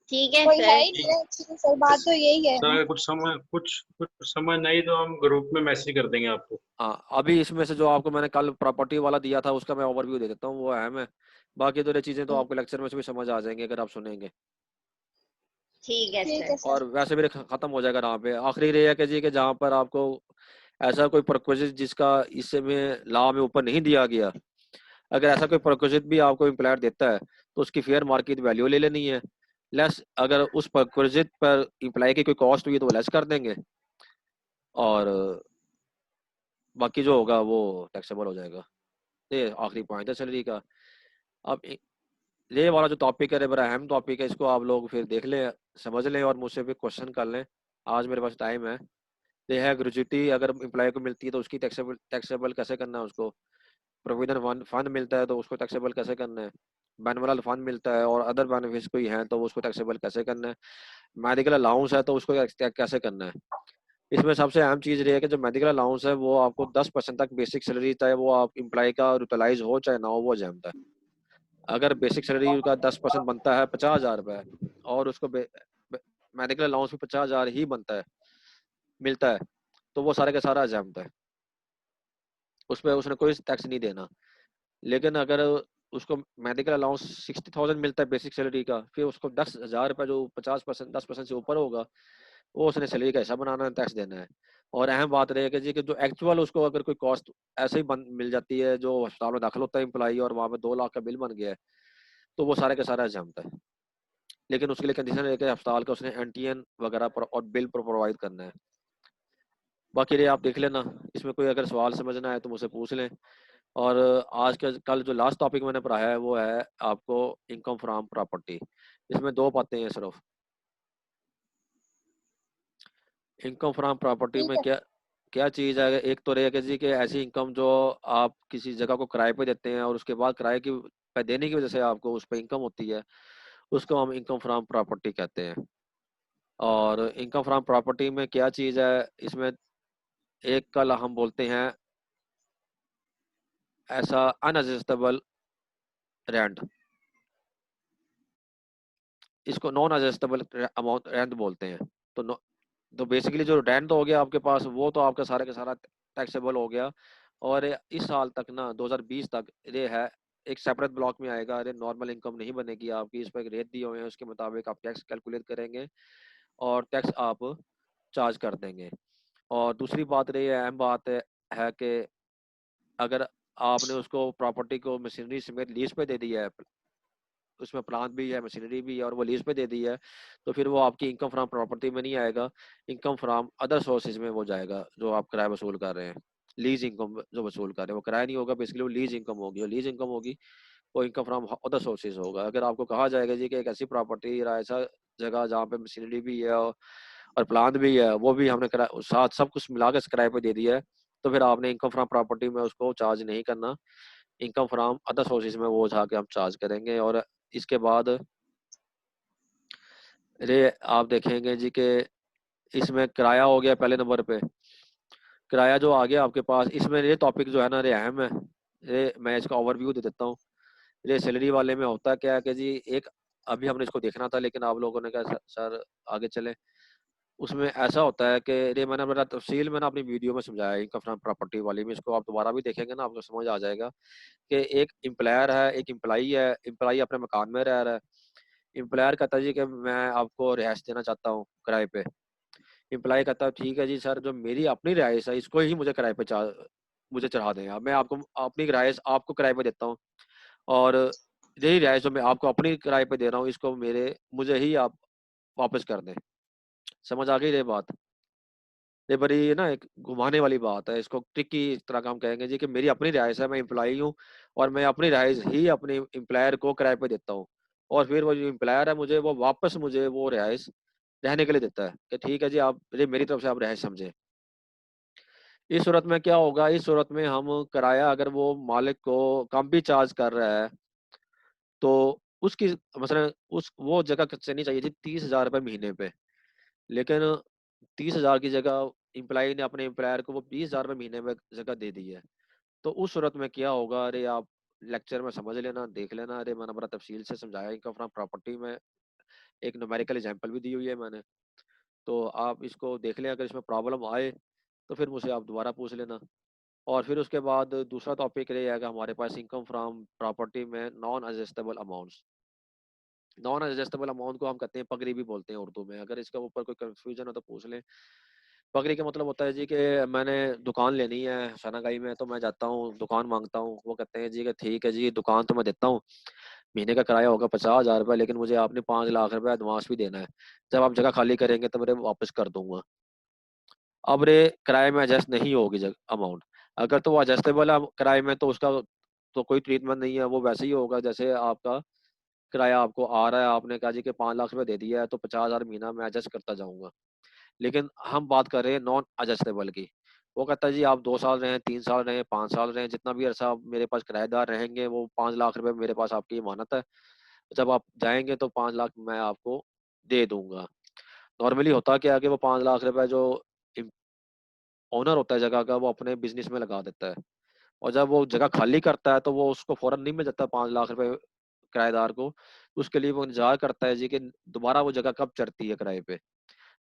ठीक है कोई है सर। ही नहीं है एक्चुअली सर, बात तो यही है सर ना। अगर कुछ समझ नहीं तो हम ग्रुप में मैसेज कर देंगे आपको। हाँ अभी इसमें से जो आपको मैंने कल प्रॉपर्टी वाला दिया था उसका मैं ओवरव्यू दे देता हूँ, वो अहम है। बाकी तो ये चीजें तो आपको लेक्चर में से भी समझ आ जाएंगे अगर आप सुनेंगे। ठीक है ठीक सर। है सर। और वैसे भी खत्म हो जाएगा यहाँ पे। आखिरी ये है कि जी कि जहाँ पर आपको ऐसा कोई प्रक्विजिट जिसका इससे में लॉ में ऊपर नहीं दिया गया, अगर ऐसा कोई प्रक्विजिट भी आपको एम्प्लॉयर देता है तो उसकी फेयर मार्केट वैल्यू ले लेनी है लेस। अगर उस प्रक्विजिट पर एम्प्लॉय की कोई कॉस्ट हुई तो वो लेस कर देंगे, और बाकी जो होगा वो टैक्सेबल हो जाएगा। ये आखिरी पॉइंट है सैलरी का। अब ये वाला जो टॉपिक है ये बड़ा अहम टॉपिक है, इसको आप लोग फिर देख लें, समझ लें और मुझसे फिर क्वेश्चन कर लें। आज मेरे पास टाइम है। ये है ग्रेजुटी अगर एम्प्लॉय को मिलती है तो उसकी टैक्सेबल कैसे करना है उसको। प्रोविडेंट फंड मिलता है तो उसको टैक्सेबल कैसे करना है। बेनिवल फंड मिलता है और अदर बेनिफिट्स कोई हैं तो उसको टैक्सेबल कैसे करना है। मेडिकल अलाउंस है तो उसको कैसे करना है। इसमें सबसे अहम चीज़ ये है कि जो मेडिकल अलाउंस है वो आपको 10% तक बेसिक सैलरी, चाहे वो आप एम्प्लॉय का यूटिलाइज हो चाहे ना हो, वो जमता है। अगर बेसिक सैलरी का 10% बनता है 50,000 रुपये, और उसको मेडिकल अलाउंस भी 50,000 ही बनता है मिलता है, तो वो सारे का सारा एग्जाम है, उस पर उसने कोई टैक्स नहीं देना। लेकिन अगर उसको मेडिकल अलाउंस 60,000 मिलता है बेसिक सैलरी का, फिर उसको 10,000 रुपये जो 50% 10% से ऊपर होगा वो उसने सैलरी का हिस्सा बनाना है, टैक्स देना है। और अहम बात रहेगी जी कि जो एक्चुअल उसको अगर कोई कॉस्ट ऐसे ही मिल जाती है, जो अस्पताल में दाखिल होता है एम्प्लॉई और वहाँ पे 2 लाख का बिल बन गया है, तो वो सारे का सारा जमता है। लेकिन उसके लिए कंडीशन है कि अस्पताल का उसने एनटीएन वगैरह और बिल प्रोवाइड करना है। बाकी ये आप देख लेना, इसमें कोई अगर सवाल समझना है तो मुझसे पूछ लें। और आज का कल जो लास्ट टॉपिक मैंने पढ़ाया है वो है आपको इनकम फ्रॉम प्रॉपर्टी। इसमें 2 बातें हैं सिर्फ। इनकम फ्रॉम प्रॉपर्टी ठीक में है। क्या क्या चीज़ है। एक तो रहेगा जी कि ऐसी इनकम जो आप किसी जगह को किराए पे देते हैं और उसके बाद किराए की पे देने की वजह से आपको उस पर इनकम होती है, उसको हम इनकम फ्रॉम प्रॉपर्टी कहते हैं। और इनकम फ्रॉम प्रॉपर्टी में क्या चीज़ है, इसमें एक कल हम बोलते हैं ऐसा अनएडजस्टेबल रेंट, इसको नॉन एडजस्टेबल अमाउंट रेंट बोलते हैं। तो तो बेसिकली जो रेंट हो गया आपके पास वो तो आपका सारा का सारा टैक्सेबल हो गया। और इस साल तक ना 2020 तक ये है एक सेपरेट ब्लॉक में आएगा। अरे नॉर्मल इनकम नहीं बनेगी आपकी, इस पर एक रेट दिए हुए हैं, उसके मुताबिक आप टैक्स कैलकुलेट करेंगे और टैक्स आप चार्ज कर देंगे। और दूसरी बात ये अहम बात है कि अगर आपने उसको प्रॉपर्टी को मशीनरी समेत लीज पे दे दिया है, उसमें प्लांट भी है मशीनरी भी है और वो लीज पे दे दी है, तो फिर वो आपकी इनकम फ्रॉम प्रॉपर्टी में नहीं आएगा, इनकम फ्रॉम अदर सोर्सेज में वो जाएगा। जो आप किराया वसूल कर रहे हैं, लीज इनकम जो वसूल कर रहे हैं, वो किराया नहीं होगा, बेसिकली वो लीज इनकम होगी। और लीज इनकम होगी वो इनकम फ्रॉम अदर सोर्सेज होगा। अगर आपको कहा जाएगा जी कि एक ऐसी प्रॉपर्टी या ऐसा जगह जहाँ पे मशीनरी भी है और प्लांट भी है, वो भी हमने साथ सब कुछ मिला के किराए पे दे दिया है, तो फिर आपने इनकम फ्रॉम प्रॉपर्टी में उसको चार्ज नहीं करना, इनकम फ्रॉम अदर सोर्सेज में वो जाके हम चार्ज करेंगे। और इसके बाद रे आप देखेंगे जी कि इसमें किराया हो गया पहले नंबर पे। किराया जो आ गया आपके पास, इसमें ये टॉपिक जो है ना ये अहम है। ये मैं इसका ओवरव्यू दे देता हूँ। ये सैलरी वाले में होता क्या है कि जी एक अभी हमने इसको देखना था लेकिन आप लोगों ने कहा सर आगे चले। उसमें ऐसा होता है कि ये मैंने बड़ा तफसील में ना अपनी वीडियो में समझाया इनकम फ्रॉम प्रॉपर्टी वाली में, इसको आप दोबारा भी देखेंगे ना आपको समझ आ जाएगा कि एक एम्प्लॉयर है, एक एम्प्लॉई है। एम्प्लॉई अपने मकान में रह रहा है, एम्प्लॉयर कहता है जी कि मैं आपको रिहाइश देना चाहता हूँ किराए पे। एम्प्लॉय कहता है ठीक है जी सर, जो मेरी अपनी रिहाइश है इसको ही मुझे किराए पे मुझे चढ़ा दें, अब मैं आपको अपनी रिहाइश आपको किराए पे देता हूँ, और यही रिहाइश जो मैं आपको अपनी किराए पे दे रहा हूँ इसको मुझे ही आप वापस कर दें। समझ आ गई ये बात। ये बड़ी ना एक घुमाने वाली बात है, इसको ट्रिकी इस तरह का हम कहेंगे जी कि मेरी अपनी रिहाइश है, मैं एम्प्लॉई हूँ और मैं अपनी रिहाइश ही अपने एम्प्लॉयर को किराए पे देता हूँ, और फिर वो जो एम्प्लॉयर है मुझे वो वापस मुझे वो रिहाइश रहने के लिए देता है कि ठीक है जी आप ये मेरी तरफ से आप रह समझे। इस सूरत में क्या होगा, इस सूरत में हम किराया अगर वो मालिक को कम भी चार्ज कर रहा है तो उसकी मसलन उस वो जगह चलनी चाहिए थी 30,000 रुपये महीने पे, लेकिन 30,000 की जगह एम्प्लॉई ने अपने एम्प्लॉयर को वो 20,000 रुपये महीने में जगह दे दी है। तो उस सूरत में क्या होगा, अरे आप लेक्चर में समझ लेना, देख लेना, अरे मैंने बड़ा तफसील से समझाया इनकम फ्रॉम प्रॉपर्टी में, एक न्यूमेरिकल एग्जांपल भी दी हुई है मैंने, तो आप इसको देख लें, अगर इसमें प्रॉब्लम आए तो फिर मुझे आप दोबारा पूछ लेना। और फिर उसके बाद दूसरा टॉपिक रहेगा हमारे पास इनकम फ्रॉम प्रॉपर्टी में non adjustable amounts. Non adjustable amount को हम कहते हैं पगड़ी भी बोलते हैं उर्दू में, अगर इसके ऊपर कोई कंफ्यूजन हो तो पूछ लें। पगड़ी का मतलब होता है जी कि मैंने दुकान लेनी है सनागाई में, तो मैं जाता हूँ दुकान मांगता हूँ, वो कहते हैं जी कि ठीक है जी दुकान तो मैं देता हूँ, महीने का किराया होगा 50,000 रुपये, लेकिन मुझे आपने 5 लाख रुपए एडवांस भी देना है, जब आप जगह खाली करेंगे तो मेरे वापस कर दूंगा। अब रे किराए में एडजस्ट नहीं होगी अमाउंट, अगर तो वो एडजस्टेबल है किराए में तो उसका तो कोई ट्रीटमेंट नहीं है, वो वैसे ही होगा जैसे आपका किराया आपको आ रहा है, आपने कहा जी कि 5 लाख रुपए दे दिया है तो 50,000 महीना मैं एडजस्ट करता जाऊंगा। लेकिन हम बात कर रहे हैं नॉन एडजस्टेबल की, वो कहता है जी आप 2 साल रहे, 3 साल रहे, 5 साल रहे, जितना भी अरसा मेरे पास किराएदार रहेंगे वो 5 लाख रुपए मेरे पास आपकी इमानत है, जब आप जाएंगे तो 5 लाख मैं आपको दे दूंगा। नॉर्मली होता क्या है कि वो 5 लाख रुपए जो ओनर होता है जगह का वो अपने बिजनेस में लगा देता है, और जब वो जगह खाली करता है तो वो उसको फौरन नहीं मिल जाता 5 लाख रुपए किराएदार को, उसके लिए वो इंतजार करता है जी कि दोबारा वो जगह कब चढ़ती है किराए पे।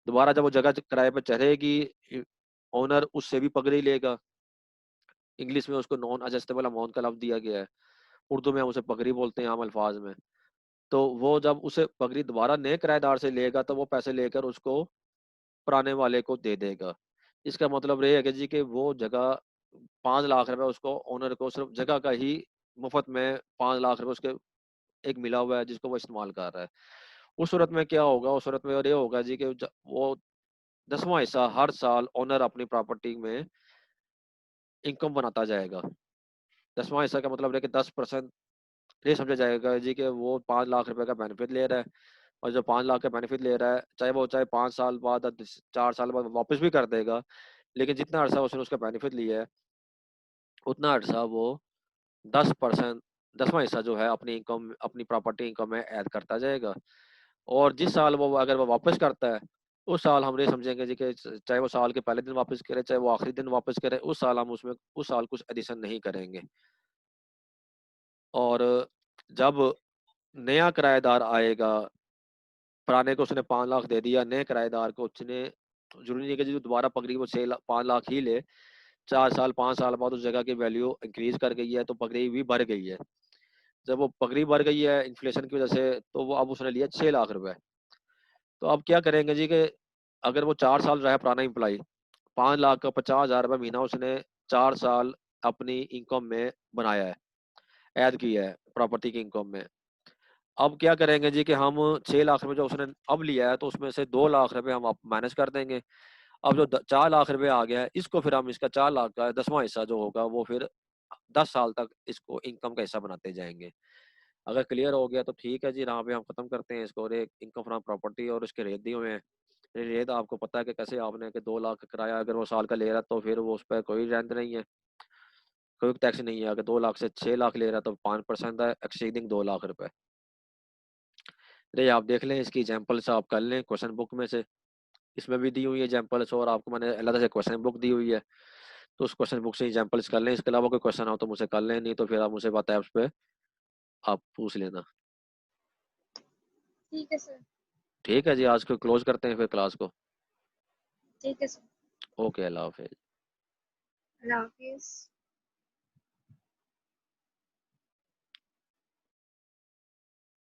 दोबारा जब वो जगह किराए पे चढ़ेगी ओनर उससे भी पगड़ी लेगा। इंग्लिश में उसको नॉन एडजस्टेबल अमाउंट का लफ्ज दिया गया है, उर्दू में हम उसे पगड़ी बोलते हैं आम अल्फाज में। तो वो जब उसे पगड़ी दोबारा नए किराएदार से लेगा तो वो पैसे लेकर उसको पुराने वाले को दे देगा। इसका मतलब ये है कि जी कि वो जगह 5 लाख रुपए उसको ओनर को सिर्फ जगह का ही मुफ्त में 5 लाख रुपए उसके एक मिला हुआ है जिसको वो इस्तेमाल कर रहा है। उस सूरत में क्या होगा, उस सूरत में ये होगा जी कि वो 10वां हिस्सा हर साल ओनर अपनी प्रॉपर्टी में इनकम बनाता जाएगा। 10वां हिस्सा का मतलब है कि 10% ये समझा जाएगा जी कि वो 5 लाख रुपए का बेनिफिट ले रहा है, और जो 5 लाख का बेनिफिट ले रहा है चाहे 5 साल बाद या 4 साल बाद वापस भी कर देगा, लेकिन जितना अर्सा उसने उसका बेनिफिट लिया है उतना अर्सा वो 10%, 10वां हिस्सा जो है अपनी इनकम अपनी प्रॉपर्टी इनकम में ऐड करता जाएगा। और जिस साल वो अगर वो वापस करता है उस साल हम ये समझेंगे जी कि चाहे वो साल के पहले दिन वापस करे चाहे वो आखिरी दिन वापस करे, उस साल हम उसमें उस साल कुछ एडिशन नहीं करेंगे। और जब नया किराएदार आएगा, पुराने को उसने 5 लाख दे दिया, नए किराएदार को उसने जरूरी नहीं है कि जो दोबारा पकड़ी वो 5 लाख ही ले, 4 साल 5 साल बाद उस जगह की वैल्यू इंक्रीज कर गई है तो पगड़ी भी बढ़ गई है। जब वो पगड़ी बढ़ गई है इन्फ्लेशन की वजह से तो वो अब उसने लिया 6 लाख रुपए। तो अब क्या करेंगे जी कि अगर वो 4 साल रहा पुराना इम्प्लाई, 5 लाख का 50,000 रुपये महीना उसने 4 साल अपनी इनकम में बनाया है, ऐड किया है प्रॉपर्टी की इनकम में। अब क्या करेंगे जी कि हम 6 लाख रुपए जो उसने अब लिया है तो उसमें से 2 लाख रुपए हम माइनस कर देंगे। अब जो 4 लाख रुपए आ गया है इसको फिर हम इसका 4 लाख का 10वां हिस्सा जो होगा वो फिर 10 साल तक इसको इनकम का हिस्सा बनाते जाएंगे। अगर क्लियर हो गया तो ठीक है जी, यहाँ पे हम खत्म करते हैं इसको। और एक इनकम फ्रॉम प्रॉपर्टी और उसके रेट दिए हुए हैं, रेट आपको पता है कि कैसे आपने कि 2 लाख का किराया अगर वो साल का ले रहा है तो फिर वो उस पर कोई रेंट नहीं है, कोई टैक्स नहीं है। अगर 2 लाख से 6 लाख ले रहा है तो 5% है एक्सीडिंग 2 लाख रुपए। ये आप देख लें, इसकी एग्जाम्पल्स आप कर लें क्वेश्चन बुक में से, इसमें भी दी हुई है एग्जाम्पल्स और आपको मैंने अलग से क्वेश्चन बुक दी हुई है, तो उस क्वेश्चन बुक से एग्जाम्पल्स कर लें। इसके अलावा कोई क्वेश्चन हो तो मुझे कर लें, नहीं तो फिर आप मुझे व्हाट्सएप पे आप पूछ लेना। ठीक है सर। ठीक है जी, आज को क्लोज करते हैं फिर क्लास को। ठीक है सर। ओके, अल्लाह हाफिज। अल्लाह हाफिज।